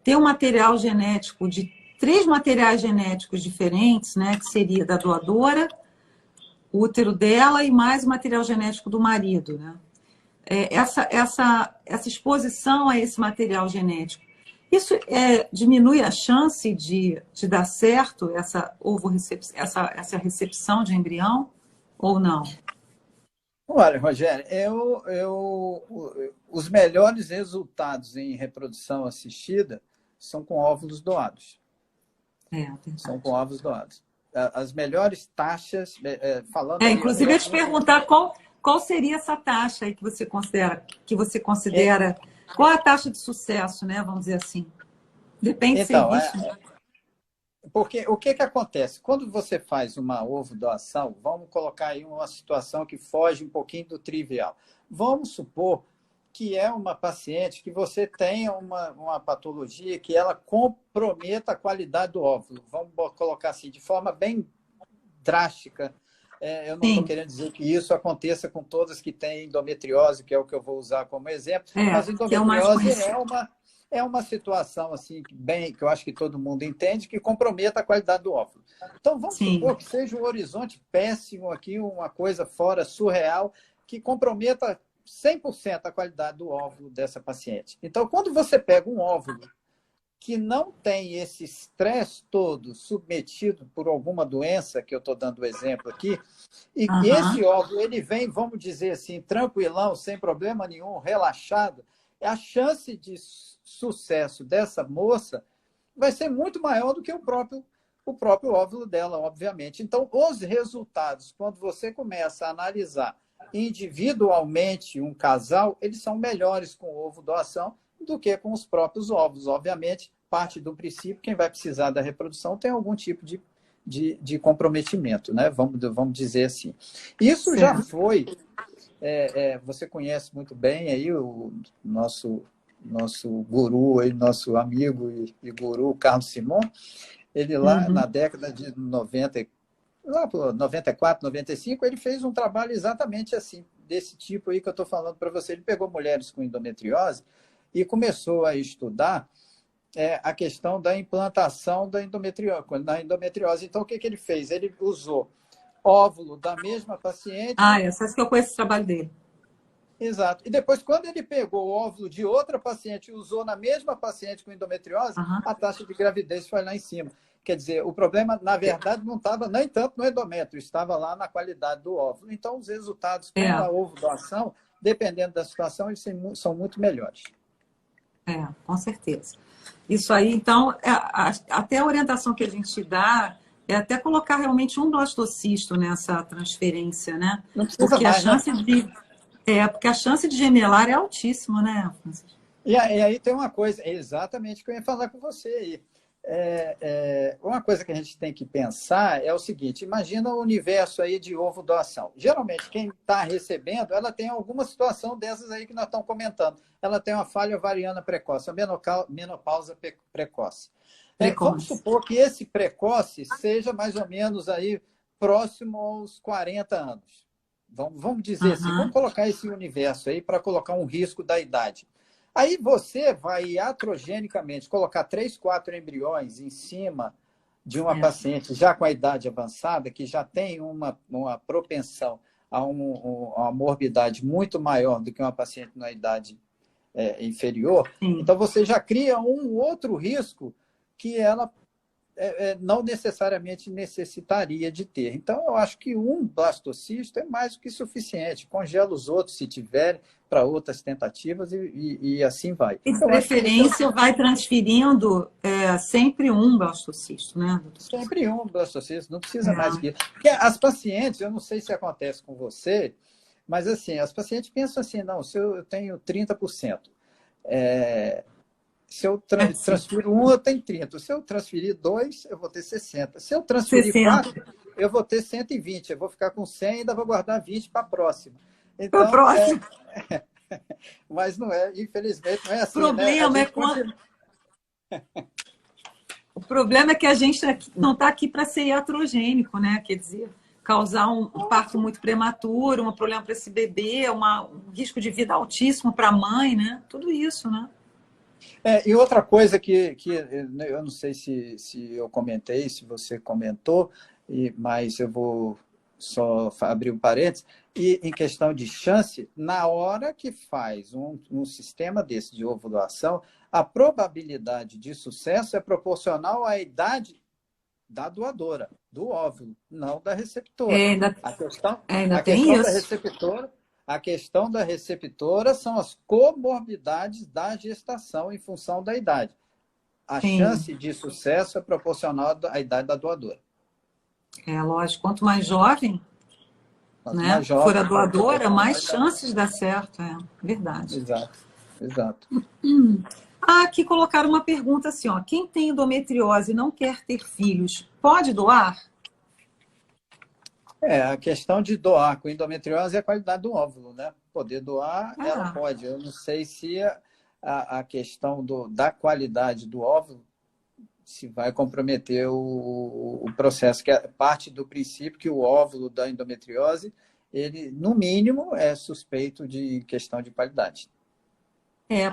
ter um material genético de 3 materiais genéticos diferentes, né? Que seria da doadora, o útero dela e mais o material genético do marido, né? Essa exposição a esse material genético, isso diminui a chance de dar certo essa recepção de embrião ou não? Olha, Rogério, os melhores resultados em reprodução assistida são com óvulos doados. São com óvulos doados. As melhores taxas, falando... Inclusive, eu ia te perguntar qual seria essa taxa aí que você considera, qual a taxa de sucesso, né? Vamos dizer assim. Depende do serviço. Porque o que acontece? Quando você faz uma ovo doação, vamos colocar aí uma situação que foge um pouquinho do trivial. Vamos supor que é uma paciente que você tenha uma patologia que ela comprometa a qualidade do óvulo. Vamos colocar assim, de forma bem drástica. Eu não estou querendo dizer que isso aconteça com todas que têm endometriose, que é o que eu vou usar como exemplo, mas endometriose é uma situação assim, que eu acho que todo mundo entende, que comprometa a qualidade do óvulo. Então, vamos supor que seja um horizonte péssimo aqui, uma coisa fora, surreal, que comprometa 100% a qualidade do óvulo dessa paciente. Então, quando você pega um óvulo que não tem esse estresse todo submetido por alguma doença, que eu estou dando o exemplo aqui, e esse óvulo ele vem, vamos dizer assim, tranquilão, sem problema nenhum, relaxado, a chance de sucesso dessa moça vai ser muito maior do que o próprio óvulo dela, obviamente. Então, os resultados, quando você começa a analisar individualmente um casal, eles são melhores com ovo doação do que com os próprios óvulos. Obviamente, parte do princípio, quem vai precisar da reprodução tem algum tipo de comprometimento, né? Vamos dizer assim. Isso já foi... você conhece muito bem aí o nosso guru, aí, nosso amigo e guru, Carlos Simon. Ele lá na década de 90, lá por 94, 95, ele fez um trabalho exatamente assim, desse tipo aí que eu estou falando para você. Ele pegou mulheres com endometriose e começou a estudar a questão da implantação da endometriose. Então, o que ele fez? Ele usou óvulo da mesma paciente. Essa que eu conheço o trabalho dele. Exato. E depois, quando ele pegou o óvulo de outra paciente e usou na mesma paciente com endometriose, a taxa de gravidez foi lá em cima. Quer dizer, o problema, na verdade, não estava nem tanto no endométrio, estava lá na qualidade do óvulo. Então, os resultados com a ovo doação, dependendo da situação, eles são muito melhores. Com certeza. Isso aí, então, até a orientação que a gente dá é até colocar realmente um blastocisto nessa transferência, né? Não precisa porque mais, a chance né? Porque a chance de gemelar é altíssima, né, Francisco? E aí tem uma coisa, exatamente que eu ia falar com você aí. Uma coisa que a gente tem que pensar é o seguinte: imagina o universo aí de ovo doação. Geralmente, quem está recebendo, ela tem alguma situação dessas aí que nós estamos comentando. Ela tem uma falha ovariana precoce, a menopausa precoce. Vamos supor que esse precoce seja mais ou menos aí próximo aos 40 anos. Vamos dizer assim, vamos colocar esse universo aí para colocar um risco da idade. Aí você vai iatrogenicamente colocar 3, 4 embriões em cima de uma paciente já com a idade avançada, que já tem uma propensão a uma morbidade muito maior do que uma paciente na idade inferior. Então, você já cria um outro risco que ela não necessariamente necessitaria de ter. Então, eu acho que um blastocisto é mais do que suficiente. Congela os outros, se tiverem, para outras tentativas e assim vai. E, de preferência, vai transferindo sempre um blastocisto, né, doutor? Sempre um blastocisto, não precisa mais que isso. Porque as pacientes, eu não sei se acontece com você, mas assim, as pacientes pensam assim, não, se eu tenho 30%, se eu transfiro 1, eu tenho 30. Se eu transferir 2, eu vou ter 60. Se eu transferir 4, eu vou ter 120. Eu vou ficar com 100 e ainda vou guardar 20 para a próxima. Então, mas não é, infelizmente, não é assim. O problema é que a gente não está aqui para ser iatrogênico, né? Quer dizer, causar um parto muito prematuro, um problema para esse bebê, um risco de vida altíssimo para a mãe, né? Tudo isso, né? E outra coisa que eu não sei se eu comentei, se você comentou, mas eu vou só abrir um parênteses, e em questão de chance, na hora que faz um sistema desse de ovulação, a probabilidade de sucesso é proporcional à idade da doadora, do óvulo, não da receptora. Ainda, A questão, ainda a tem questão da isso. receptora, a questão da receptora são as comorbidades da gestação em função da idade. A Sim, chance de sucesso é proporcional à idade da doadora. é lógico. Quanto mais jovem, Quanto né, mais for a jovem, é doadora, proporcional à mais idade. chances de dar certo. É verdade. Exato, exato. Aqui colocaram uma pergunta assim, ó. Quem tem endometriose e não quer ter filhos, pode doar? A questão de doar com endometriose é a qualidade do óvulo, né? Poder doar, ela Ah, pode. Eu não sei se a questão da qualidade do óvulo se vai comprometer o processo, que é parte do princípio que o óvulo da endometriose, ele, no mínimo, é suspeito de questão de qualidade.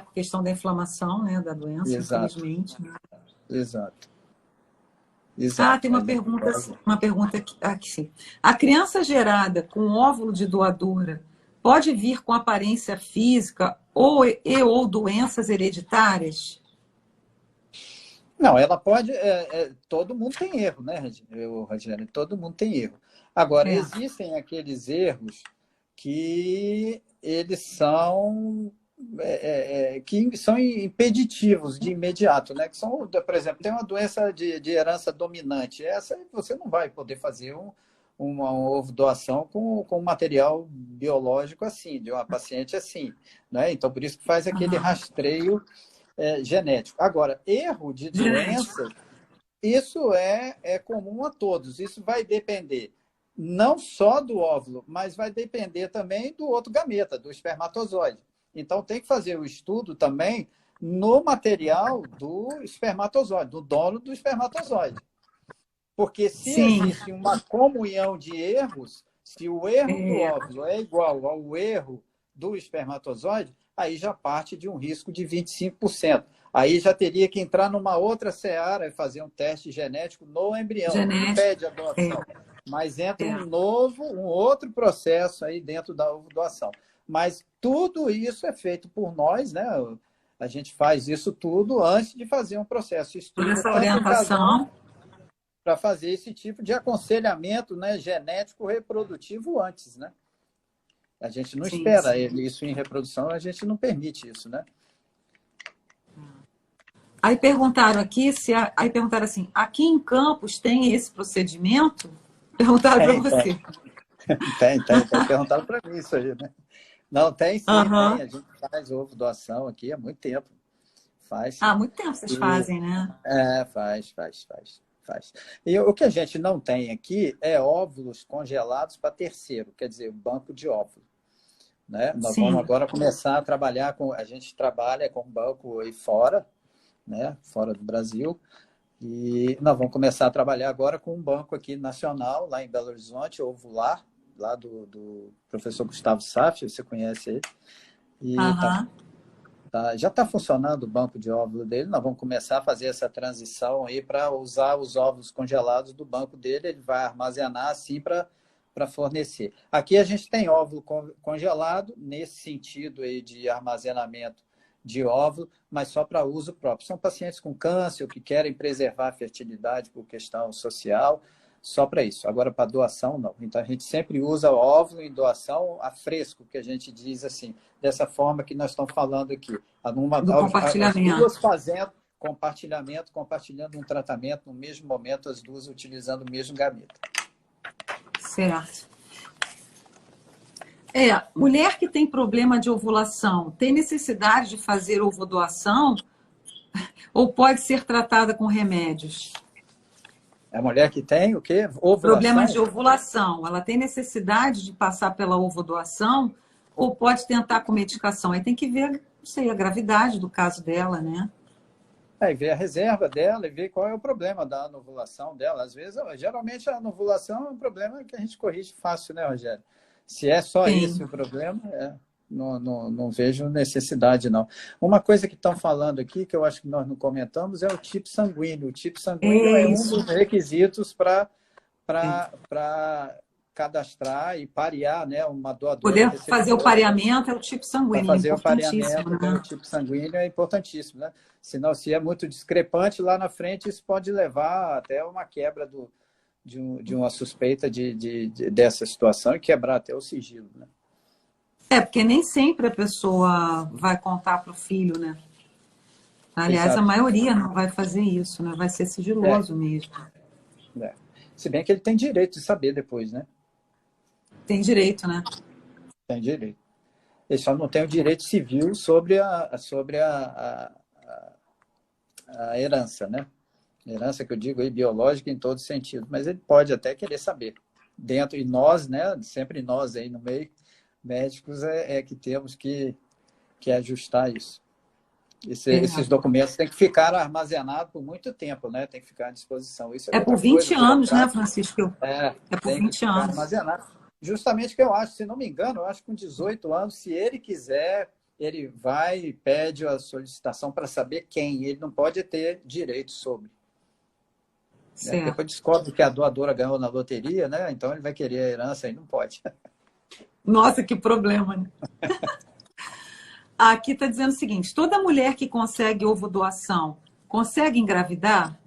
por questão da inflamação, né, da doença, Exato, infelizmente. exato, Tem exato. A assim, endometriose. uma pergunta aqui, sim. A criança gerada com óvulo de doadora pode vir com aparência física ou doenças hereditárias? Não, ela pode. Todo mundo tem erro, né, Rogério? Todo mundo tem erro. Agora, É, existem aqueles erros que eles são que são impeditivos de imediato, né? Que são, por exemplo, tem uma doença de herança dominante. Essa você não vai poder fazer uma ovo doação com material biológico assim, de uma paciente assim, né? Então, por isso que faz aquele aham. rastreio genético. Agora, erro de Genético. doença, isso é comum a todos. Isso vai depender não só do óvulo, mas vai depender também do outro gameta, do espermatozoide. Então, tem que fazer o estudo também no material do espermatozoide, do dono do espermatozoide. Porque se Sim, existe uma comunhão de erros, se o erro do é, óvulo é igual ao erro do espermatozoide, aí já parte de um risco de 25%. Aí já teria que entrar numa outra seara e fazer um teste genético no embrião. Não genético. impede a É, doação, mas entra é. um outro processo aí dentro da doação. Mas tudo isso é feito por nós, né? A gente faz isso tudo antes de fazer um processo. Toda Estuda essa tanto o casal orientação. para fazer esse tipo de aconselhamento, né, genético reprodutivo antes, né? A gente não Sim, espera sim. isso em reprodução, a gente não permite isso, né? Aí perguntaram aqui aí perguntaram assim, aqui em Campos tem esse procedimento? Perguntaram para Tem, tem, você. tem. Perguntaram para mim isso aí, né? Não, tem sim, tem. Aham. A gente faz ovo doação aqui há muito tempo. Faz Há sim. muito tempo vocês E, fazem, né? faz. E o que a gente não tem aqui é óvulos congelados para terceiro, quer dizer, banco de óvulos. Né? Nós vamos Sim. agora começar a trabalhar com. A gente trabalha com banco aí fora, né? Fora do Brasil. E nós vamos começar a trabalhar agora com um banco aqui nacional, lá em Belo Horizonte, Ovular, lá do professor Gustavo Saffi, você conhece ele. E Aham. já está funcionando o banco de óvulo dele. Nós vamos começar a fazer essa transição aí para usar os óvulos congelados do banco dele. Ele vai armazenar assim para fornecer. Aqui a gente tem óvulo congelado, nesse sentido aí de armazenamento de óvulo, mas só para uso próprio. São pacientes com câncer que querem preservar a fertilidade por questão social, só para isso. Agora, para doação, não. Então, a gente sempre usa óvulo em doação a fresco, que a gente diz assim, dessa forma que nós estamos falando aqui. Do As compartilhamento. duas fazendo compartilhamento, compartilhando um tratamento no mesmo momento, as duas utilizando o mesmo gameta. Certo. Mulher que tem problema de ovulação, tem necessidade de fazer ovodoação ou pode ser tratada com remédios? É a mulher que tem o quê? Problemas de Ovulação? ovulação, ela tem necessidade de passar pela ovodoação ou pode tentar com medicação? Aí tem que ver, não sei, a gravidade do caso dela, né? Aí vê a reserva dela e vê qual é o problema da anovulação dela. Às vezes, geralmente, a anovulação é um problema que a gente corrige fácil, né, Rogério? Se é só esse Sim. o problema, não vejo necessidade, não. Uma coisa que estão falando aqui, que eu acho que nós não comentamos, é o tipo sanguíneo. O tipo sanguíneo É é um isso. dos requisitos para cadastrar e parear, né, uma doadora Poder fazer o receptora. pareamento é o tipo Para sanguíneo, é fazer o importantíssimo, pareamento, né, o né? tipo sanguíneo é importantíssimo, né? Senão, se é muito discrepante, lá na frente isso pode levar até uma quebra de uma suspeita dessa situação e quebrar até o sigilo, né? É, porque nem sempre a pessoa vai contar para o filho, né? Aliás, a Exato. maioria não vai fazer isso, né? Vai ser É, sigiloso mesmo. é. Se bem que ele tem direito de saber depois, né? Tem direito, né? Tem direito. Ele só não tem o direito civil sobre a herança, né? Herança que eu digo aí, biológica em todo sentido. Mas ele pode até querer saber. Dentro, e nós, né? Sempre nós aí no meio, médicos, que temos que ajustar isso. Esses É. documentos têm que ficar armazenados por muito tempo, né? Tem que ficar à disposição. Isso é É por outra coisa, 20 anos, né, burocrática. Francisco? É por Tem que 20 ficar anos. armazenado. Justamente que eu acho, se não me engano, eu acho que com 18 anos, se ele quiser, ele vai e pede a solicitação para saber quem. Ele não pode ter direito sobre. Né? Certo. Depois descobre que a doadora ganhou na loteria, né? Então ele vai querer a herança e não pode. Nossa, que problema, né? Aqui está dizendo o seguinte: toda mulher que consegue ovo doação consegue engravidar?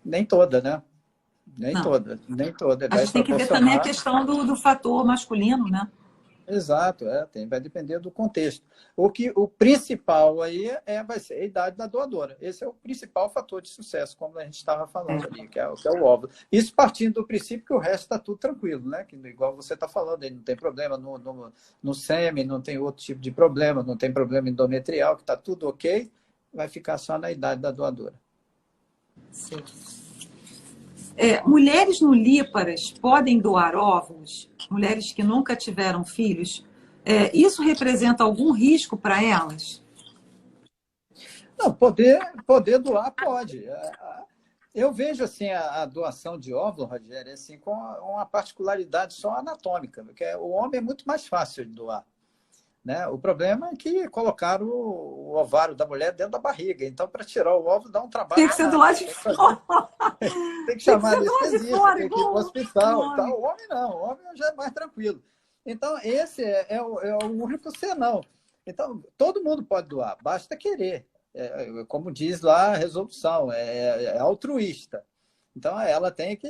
Nem toda, né? Nem Não. toda. Nem toda. A Vai gente tem que ver também a proporcionar. questão do fator masculino, né? Exato, vai depender do contexto. O principal aí vai ser a idade da doadora. Esse é o principal fator de sucesso, como a gente estava falando ali, que é o óvulo. Isso partindo do princípio que o resto está tudo tranquilo, né? Que, igual você está falando, aí não tem problema no sêmen, não tem outro tipo de problema, não tem problema endometrial, que está tudo ok, vai ficar só na idade da doadora. Certo. Mulheres nulíparas podem doar óvulos? Mulheres que nunca tiveram filhos? Isso representa algum risco para elas? Não, poder doar pode. Eu vejo assim a doação de óvulo, Rogério, assim, com uma particularidade só anatômica, porque o homem é muito mais fácil de doar. Né? O problema é que colocaram o ovário da mulher dentro da barriga. Então, para tirar o óvulo, dá um trabalho Tem que ser do danado. lado de fora. Tem que Tem que chamar ser do lado de anestesista, fora, tem que ir para o igual o hospital. Tá? homem. O homem não, o homem já é mais tranquilo. Então, esse é o único senão. Então, todo mundo pode doar, basta querer. Como diz lá a resolução, é altruísta. Então, ela tem que.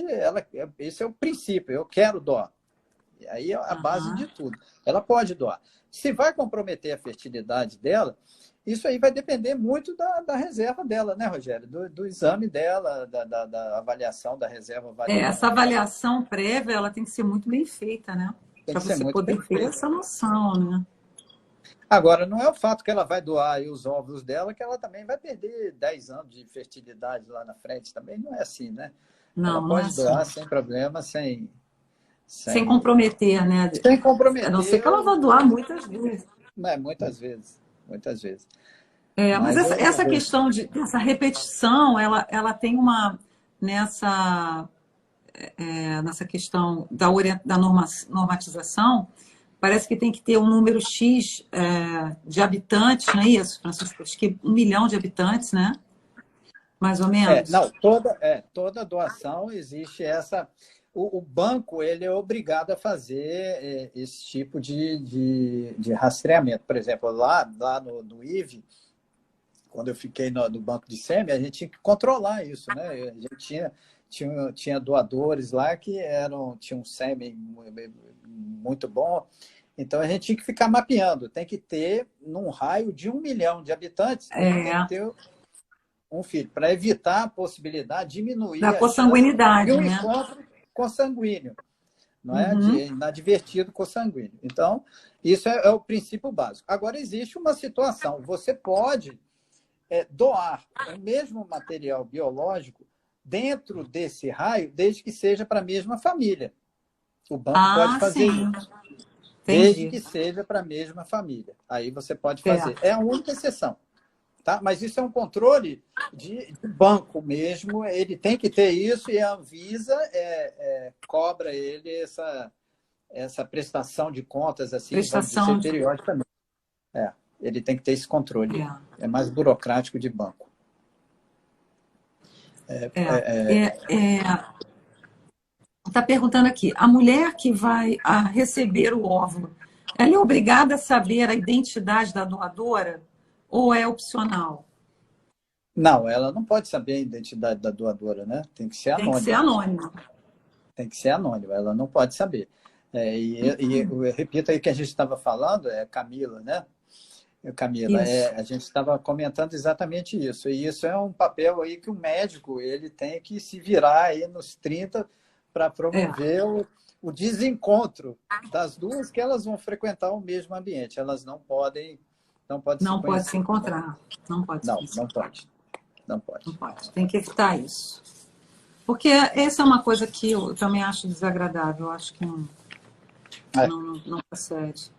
Esse é o princípio, eu quero doar. E aí é a base de tudo. Ela pode doar. Se vai comprometer a fertilidade dela, isso aí vai depender muito da reserva dela, né, Rogério? Do exame dela, da avaliação da reserva ovariana. Essa avaliação prévia, ela tem que ser muito bem feita, né? Tem Para que ser você muito bem poder ter feita. essa noção, né? Agora, não é o fato que ela vai doar aí os óvulos dela que ela também vai perder 10 anos de fertilidade lá na frente. Também não é assim, né? Ela Não, não é pode assim. doar sem problema, Sem sem, comprometer, né? sem A não ser comprometer, que ela vá doar muitas vezes. né? Muitas vezes. Muitas vezes. Mas Mas essa questão dessa repetição, ela tem uma nessa questão da normatização, parece que tem que ter um número X de habitantes, não é isso, Francisco? Acho que 1 milhão de habitantes, né? Mais ou menos. Não, toda doação existe essa. O banco ele é obrigado a fazer esse tipo de rastreamento. Por exemplo, lá no IVE, quando eu fiquei no banco de sêmen, a gente tinha que controlar isso, né? A gente tinha doadores lá que tinham um sêmen muito bom, então a gente tinha que ficar mapeando. Tem que ter, num raio de 1 milhão de habitantes, tem que ter um filho, para evitar a possibilidade, diminuir Da a chance de consanguinidade, um né? encontro consanguíneo, não é? Uhum. Inadvertido consanguíneo. Então, isso é o princípio básico. Agora, existe uma situação, você pode doar o mesmo material biológico dentro desse raio, desde que seja para a mesma família. O banco pode fazer Sim. isso, desde Entendi. que seja para a mesma família. Aí você pode fazer. Certo. É a única exceção. Tá? Mas isso é um controle de banco mesmo, ele tem que ter isso e a Anvisa cobra ele essa prestação de contas, assim, vamos Prestação dizer, periodicamente. Ele tem que ter esse controle. É, É mais burocrático de banco. Está perguntando aqui, a mulher que vai receber o óvulo, ela é obrigada a saber a identidade da doadora ou é opcional? Não, ela não pode saber a identidade da doadora, né? Tem que ser Tem que ser anônimo. anônimo. Tem que ser anônimo, ela não pode saber. E eu repito aí que a gente estava falando, Camila, né? Camila, Isso. a gente estava comentando exatamente isso. E isso é um papel aí que o médico ele tem que se virar aí nos 30 para promover o desencontro das duas, que elas vão frequentar o mesmo ambiente. Elas não podem se Não pode se conhecer. encontrar. Não pode se Não, conhecer. não pode. Não Não pode. pode. Tem que evitar isso. Porque essa é uma coisa que eu também acho desagradável. Eu acho que não procede.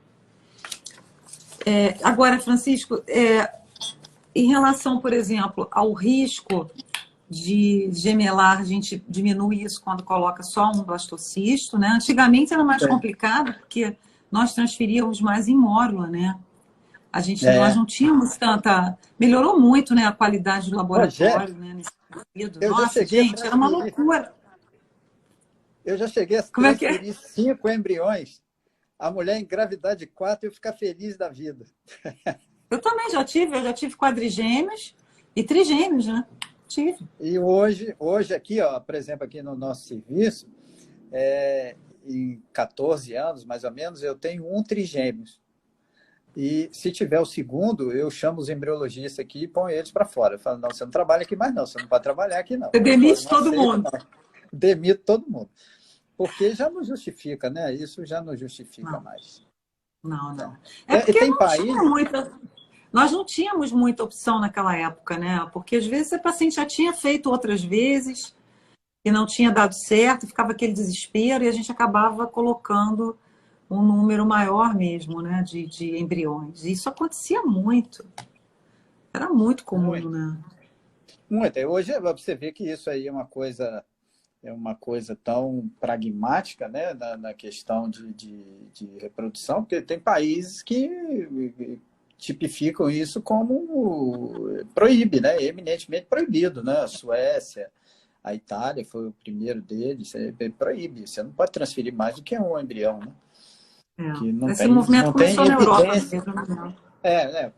Agora, Francisco, em relação, por exemplo, ao risco de gemelar, a gente diminui isso quando coloca só um blastocisto, né? Antigamente era mais complicado, porque nós transferíamos mais em mórula, né? Nós não tínhamos tanta... Melhorou muito, né, a qualidade do laboratório, né, nesse sentido. Eu já Nossa, cheguei a gente, era uma transferir. loucura. Eu já cheguei a Como é que é? transferir 5 embriões, a mulher engravidar de 4 e eu ficar feliz da vida. Eu também já tive quadrigêmeos e trigêmeos, né? Tive. E hoje aqui, ó, por exemplo, aqui no nosso serviço, em 14 anos, mais ou menos, eu tenho um trigêmeos. E se tiver o segundo, eu chamo os embriologistas aqui e ponho eles para fora. Eu falo, não, você não trabalha aqui mais não, você não pode trabalhar aqui não. Você demite todo aceito, mundo. Não. Demito todo mundo. Porque já não justifica, né? Isso já não justifica mais. Não. E Porque tem país... nós não tínhamos muita opção naquela época, né? Porque às vezes a paciente já tinha feito outras vezes e não tinha dado certo, ficava aquele desespero e a gente acabava colocando um número maior mesmo, né, de embriões. E isso acontecia muito. Era muito comum, né? Muito. Hoje você vê que isso aí é uma coisa tão pragmática, né, na questão de reprodução, porque tem países que tipificam isso como proíbe, né, eminentemente proibido, né, a Suécia, a Itália foi o primeiro deles, proíbe, você não pode transferir mais do que um embrião, né? Que Esse movimento não começou tem na Europa.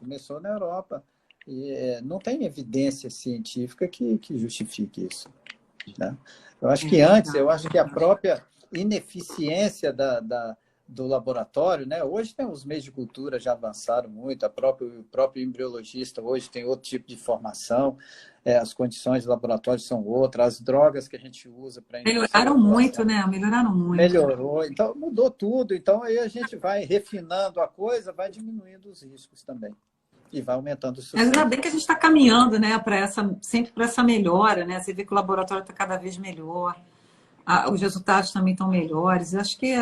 Começou na Europa. E não tem evidência científica que justifique isso. Né? Eu acho que a própria ineficiência do laboratório, né? Hoje tem os meios de cultura já avançaram muito, o próprio embriologista hoje tem outro tipo de formação, as condições do laboratório são outras, as drogas que a gente usa para melhoraram muito, né? Melhoraram muito. Melhorou, então mudou tudo, então aí a gente vai refinando a coisa, vai diminuindo os riscos também. E vai aumentando o sucesso. Mas ainda bem que a gente está caminhando, né, sempre para essa melhora, né? Você vê que o laboratório está cada vez melhor, os resultados também estão melhores. Eu acho que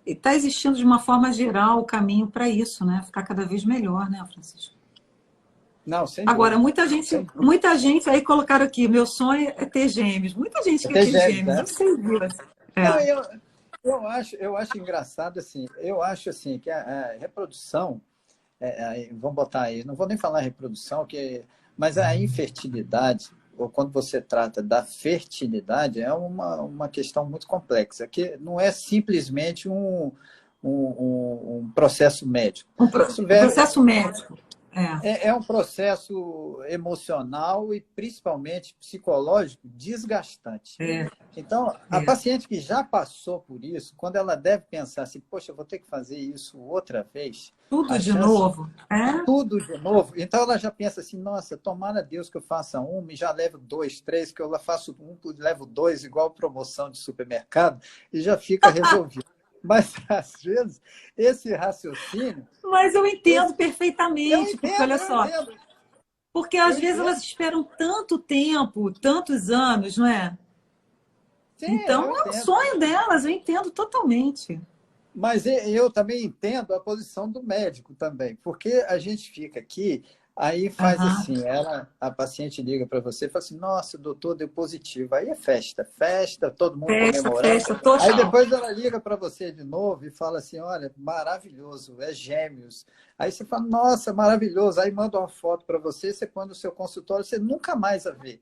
está existindo de uma forma geral o caminho para isso, né? Ficar cada vez melhor, né, Francisco? Não, sem Agora, dúvida. muita gente aí colocaram aqui, meu sonho é ter gêmeos. Muita gente quer ter gêmeos, né? não sei viu. Não, eu acho engraçado assim, eu acho assim que a reprodução, vamos botar aí, não vou nem falar reprodução, mas a infertilidade, ou quando você trata da fertilidade, é uma questão muito complexa, que não é simplesmente um processo médico. Processo médico. É um processo emocional e principalmente psicológico desgastante. Então, a paciente que já passou por isso, quando ela deve pensar assim, poxa, eu vou ter que fazer isso outra vez. Tudo de novo. Tudo de novo. Então, ela já pensa assim, nossa, tomara Deus que eu faça uma e já levo 2, 3, que eu faço um, levo 2, igual promoção de supermercado, e já fica resolvido. Mas, às vezes, esse raciocínio... Mas eu entendo perfeitamente, porque olha só, porque às vezes elas esperam tanto tempo, tantos anos, não é? Sim, então, é o sonho delas, eu entendo totalmente. Mas eu também entendo a posição do médico também, porque a gente fica aqui Aí faz Aham. assim, a paciente liga para você e fala assim, nossa, doutor, deu positivo. Aí é festa, festa, todo mundo Festa, comemorando. festa Aí total. depois ela liga para você de novo e fala assim, olha, maravilhoso, é gêmeos. Aí você fala, nossa, maravilhoso. Aí manda uma foto para você, você põe no seu consultório, você nunca mais a vê.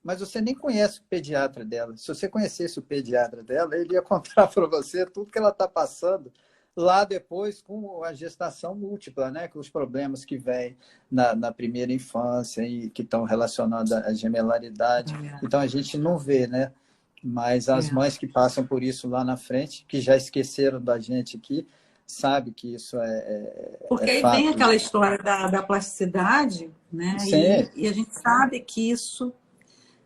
Mas você nem conhece o pediatra dela. Se você conhecesse o pediatra dela, ele ia contar para você tudo que ela está passando lá depois com a gestação múltipla, né? Com os problemas que vêm na primeira infância e que estão relacionados à gemelaridade. Então a gente não vê, né? Mas É, as é. mães que passam por isso lá na frente, que já esqueceram da gente aqui, sabe que isso é Porque aí vem fato. aquela história da plasticidade, né? Sim, E a gente sabe que isso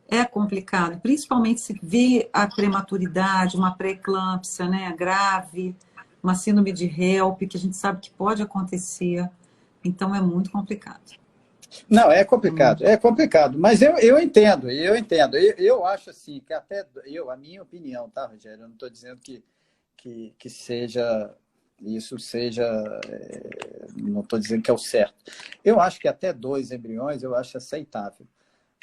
é complicado, principalmente se vê a prematuridade, uma pré-eclâmpsia, né, grave, uma síndrome de HELP, que a gente sabe que pode acontecer. Então é muito complicado. não, É muito. é complicado, mas eu entendo, eu entendo. Eu acho assim, que até a minha opinião, tá, Rogério? Eu não estou dizendo que seja, isso seja, não estou dizendo que é o certo. Eu acho que até dois embriões eu acho aceitável,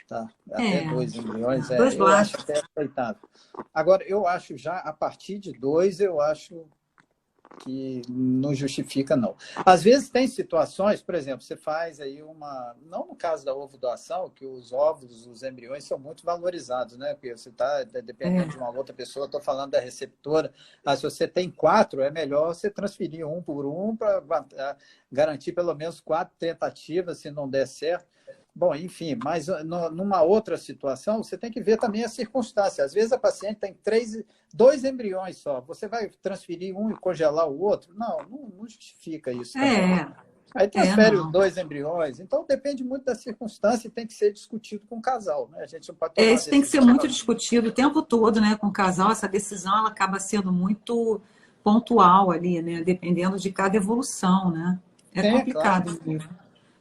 tá? Até É, dois embriões, dois eu acho blásticos. até aceitável. Agora, eu acho já, a partir de dois, eu acho que não justifica, não. Às vezes tem situações, por exemplo, você faz aí uma... Não no caso da ovo doação, que os óvulos, os embriões são muito valorizados, né? Porque você está dependendo de É, uma outra pessoa, estou falando da receptora. Se você tem quatro, é melhor você transferir um por um para garantir pelo menos quatro tentativas, se não der certo. Bom, enfim, mas numa outra situação, você tem que ver também a circunstância. Às vezes a paciente tem dois embriões só. Você vai transferir um e congelar o outro? Não justifica isso também. Aí transfere os não. dois embriões. Então depende muito da circunstância e tem que ser discutido com o casal, né? A gente não pode É, tomar uma isso tem que ser decisão muito sozinho. discutido o tempo todo, né, com o casal. Essa decisão ela acaba sendo muito pontual ali, né, dependendo de cada evolução, né? É Sim, claro, complicado mesmo.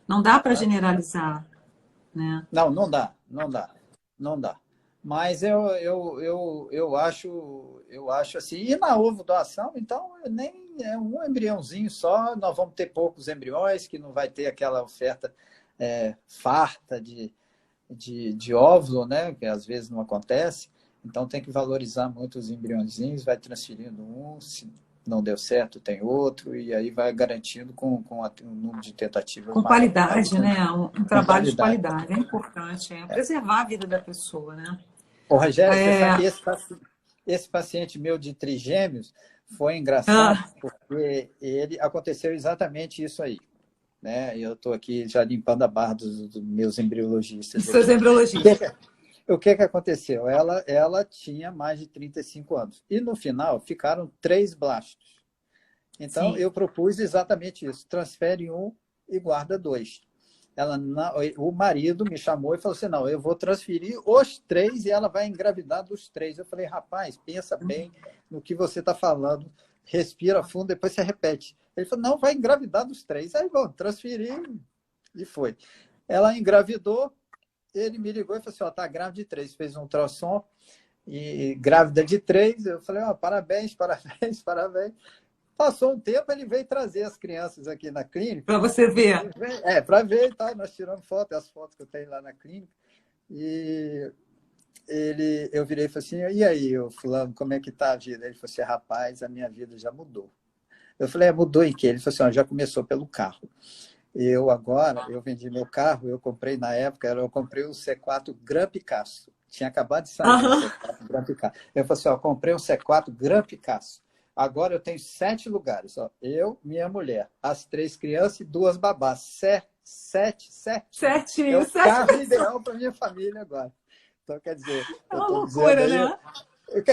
Não dá para claro. generalizar, né? Não, não dá, não dá, não dá. Mas eu acho assim. E na ovo doação, então, nem é um embriãozinho só, nós vamos ter poucos embriões, que não vai ter aquela oferta farta de óvulo, né? Que às vezes não acontece. Então tem que valorizar muito os embriãozinhos, vai transferindo um, se não deu certo, tem outro, e aí vai garantindo com um número de tentativas Com maior. Aí qualidade, né? Um com trabalho de qualidade. qualidade. É importante, é preservar a vida da pessoa, né? Ô, Rogério, você sabe que É, esse paciente meu de trigêmeos foi engraçado, ah, porque ele aconteceu exatamente isso aí. Né? Eu estou aqui já limpando a barra dos meus embriologistas seus aqui. embriologistas. O que aconteceu? Ela tinha mais de 35 anos. E no final ficaram três blastos. Então Sim. eu propus exatamente isso: transfere um e guarda dois. O marido me chamou e falou assim: não, eu vou transferir os três e ela vai engravidar dos três. Eu falei: rapaz, pensa bem no que você está falando, respira fundo, depois você repete. Ele falou: não, vai engravidar dos três. Aí, bom, transferi e foi. Ela engravidou, ele me ligou e falou assim: ó, tá grávida de três. Fez um ultrassom e grávida de três. Eu falei: ó, parabéns, parabéns, parabéns. Passou um tempo, ele veio trazer as crianças aqui na clínica. Para você ver. Para ver e tal. Nós tiramos foto, as fotos que eu tenho lá na clínica. E eu virei e falei assim: e aí, fulano, como é que tá a vida? Ele falou assim: rapaz, a minha vida já mudou. Eu falei: mudou em quê? Ele falou assim: ó, já começou pelo carro. Eu vendi meu carro, eu comprei na época, eu comprei o C4 Gran Picasso. Tinha acabado de sair o Aham. C4 Gran Picasso. Eu falei assim: ó, comprei um C4 Gran Picasso. Agora eu tenho 7 lugares. Ó. Eu, minha mulher, as 3 crianças e 2 babás. Certinho. É Certinho, o carro certinho. ideal para minha família agora. Então, quer dizer, É eu uma estou dizendo loucura, aí. né?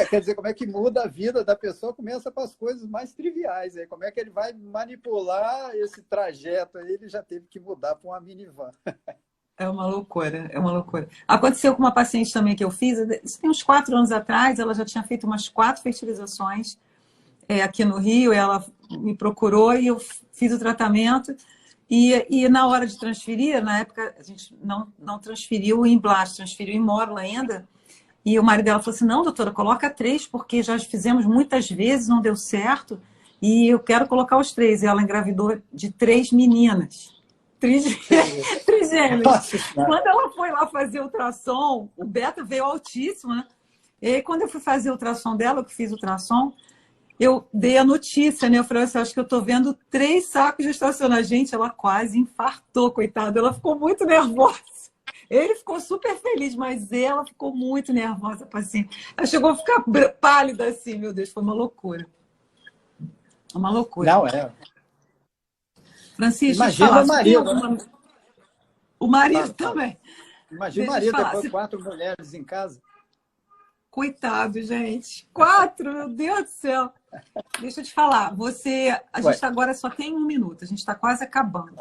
Quer dizer, como é que muda a vida da pessoa? Começa com as coisas mais triviais. Aí. Como é que ele vai manipular esse trajeto aí? Ele já teve que mudar para uma minivan. É uma loucura, é uma loucura. Aconteceu com uma paciente também que eu fiz, isso tem uns 4 anos atrás, ela já tinha feito umas 4 fertilizações aqui no Rio, ela me procurou e eu fiz o tratamento. E na hora de transferir, na época a gente não transferiu em blast, transferiu em mórula ainda. E o marido dela falou assim: não, doutora, coloca 3, porque já fizemos muitas vezes, não deu certo, e eu quero colocar os 3. E ela engravidou de 3 meninas. Trigêmeos. Nossa Senhora. Quando ela foi lá fazer ultrassom, o beta veio altíssimo, né? E aí, quando eu fui fazer o ultrassom dela, eu que fiz o ultrassom, eu dei a notícia, né? Eu falei assim, acho que eu tô vendo 3 sacos gestacionais. Gente, ela quase infartou, coitada. Ela ficou muito nervosa. Ele ficou super feliz, mas ela ficou muito nervosa, paciente. Ela chegou a ficar pálida assim, meu Deus, foi uma loucura. Uma loucura. Não, é. Francisco, deixa eu te Imagina falar, o você tem marido, né? alguma... O marido Fala, fala. também. Imagina o Deixa eu te marido, falar, depois 4 mulheres em casa. coitado, gente. 4, meu Deus do céu. Deixa eu te falar, a Ué, gente agora só tem 1 minuto, a gente está quase acabando.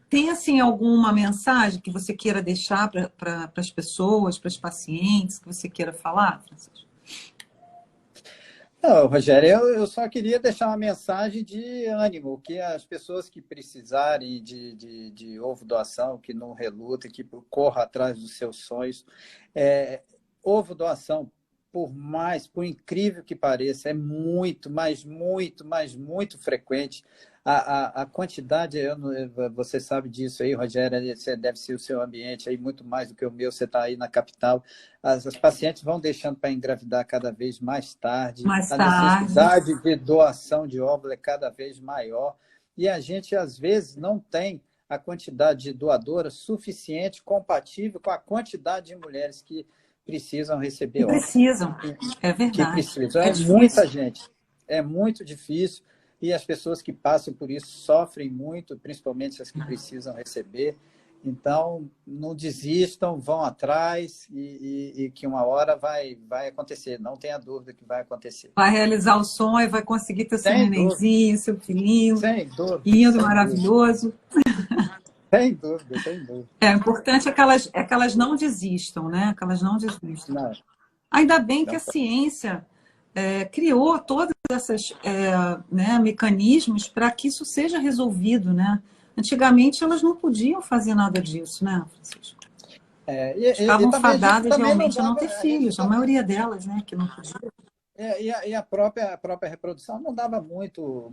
Tem, assim, alguma mensagem que você queira deixar para as pessoas, para os pacientes, que você queira falar, Francisco? não, Rogério, eu só queria deixar uma mensagem de ânimo, que as pessoas que precisarem de ovo doação, que não relutem, que corram atrás dos seus sonhos. Ovo doação, por incrível que pareça, é muito, mas muito frequente. A quantidade, você sabe disso aí, Rogério, deve ser o seu ambiente aí muito mais do que o meu, você está aí na capital. As pacientes vão deixando para engravidar cada vez mais tarde, Mais a tarde. necessidade de doação de óvulo é cada vez maior, e a gente, às vezes, não tem a quantidade de doadoras suficiente, compatível com a quantidade de mulheres que precisam Que receber óvulo. precisam. É Que verdade. precisam. É É difícil. muita gente. É muito difícil. E as pessoas que passam por isso sofrem muito, principalmente as que precisam receber. Então, não desistam, vão atrás e que uma hora vai acontecer. Não tenha dúvida que vai acontecer. Vai realizar o sonho, vai conseguir ter seu Sem dúvida, nenenzinho, seu filhinho, sem dúvida, lindo, sem dúvida. maravilhoso. Sem dúvida, sem dúvida. O importante é que elas não desistam, né? Que elas não desistam. Não, Ainda bem que não. a ciência criou todas essas né, mecanismos para que isso seja resolvido, né? Antigamente elas não podiam fazer nada disso, né, Francisco? E Estavam também a gente fadadas também não realmente a não dava, ter filhos, a maioria delas, né, que não podia. E a própria reprodução não dava muito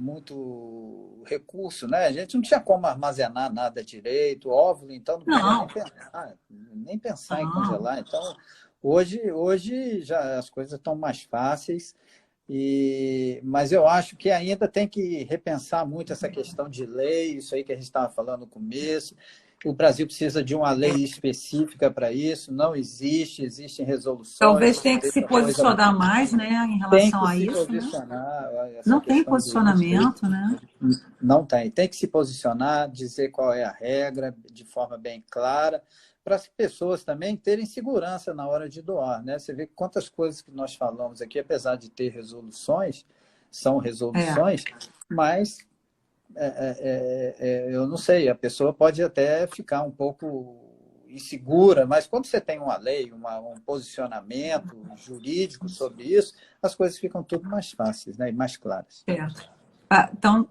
recurso, né? A gente não tinha como armazenar nada direito, óvulo, então não podia Não, nem pensar em não. congelar. Então, hoje já as coisas estão mais fáceis, mas eu acho que ainda tem que repensar muito essa questão de lei, isso aí que a gente estava falando no começo. O Brasil precisa de uma lei específica para isso, não existe, existem resoluções, Talvez tenha que se a coisa posicionar mais, né, em tem relação que a se isso, né? posicionar, essa Não tem questão do respeito, posicionamento, né? não tem que se posicionar, dizer qual é a regra de forma bem clara, para as pessoas também terem segurança na hora de doar, né? Você vê quantas coisas que nós falamos aqui, apesar de ter resoluções, são É. resoluções, mas eu não sei, a pessoa pode até ficar um pouco insegura, mas quando você tem uma lei, um posicionamento jurídico sobre isso, as coisas ficam tudo mais fáceis, né, e mais claras. Certo. Então,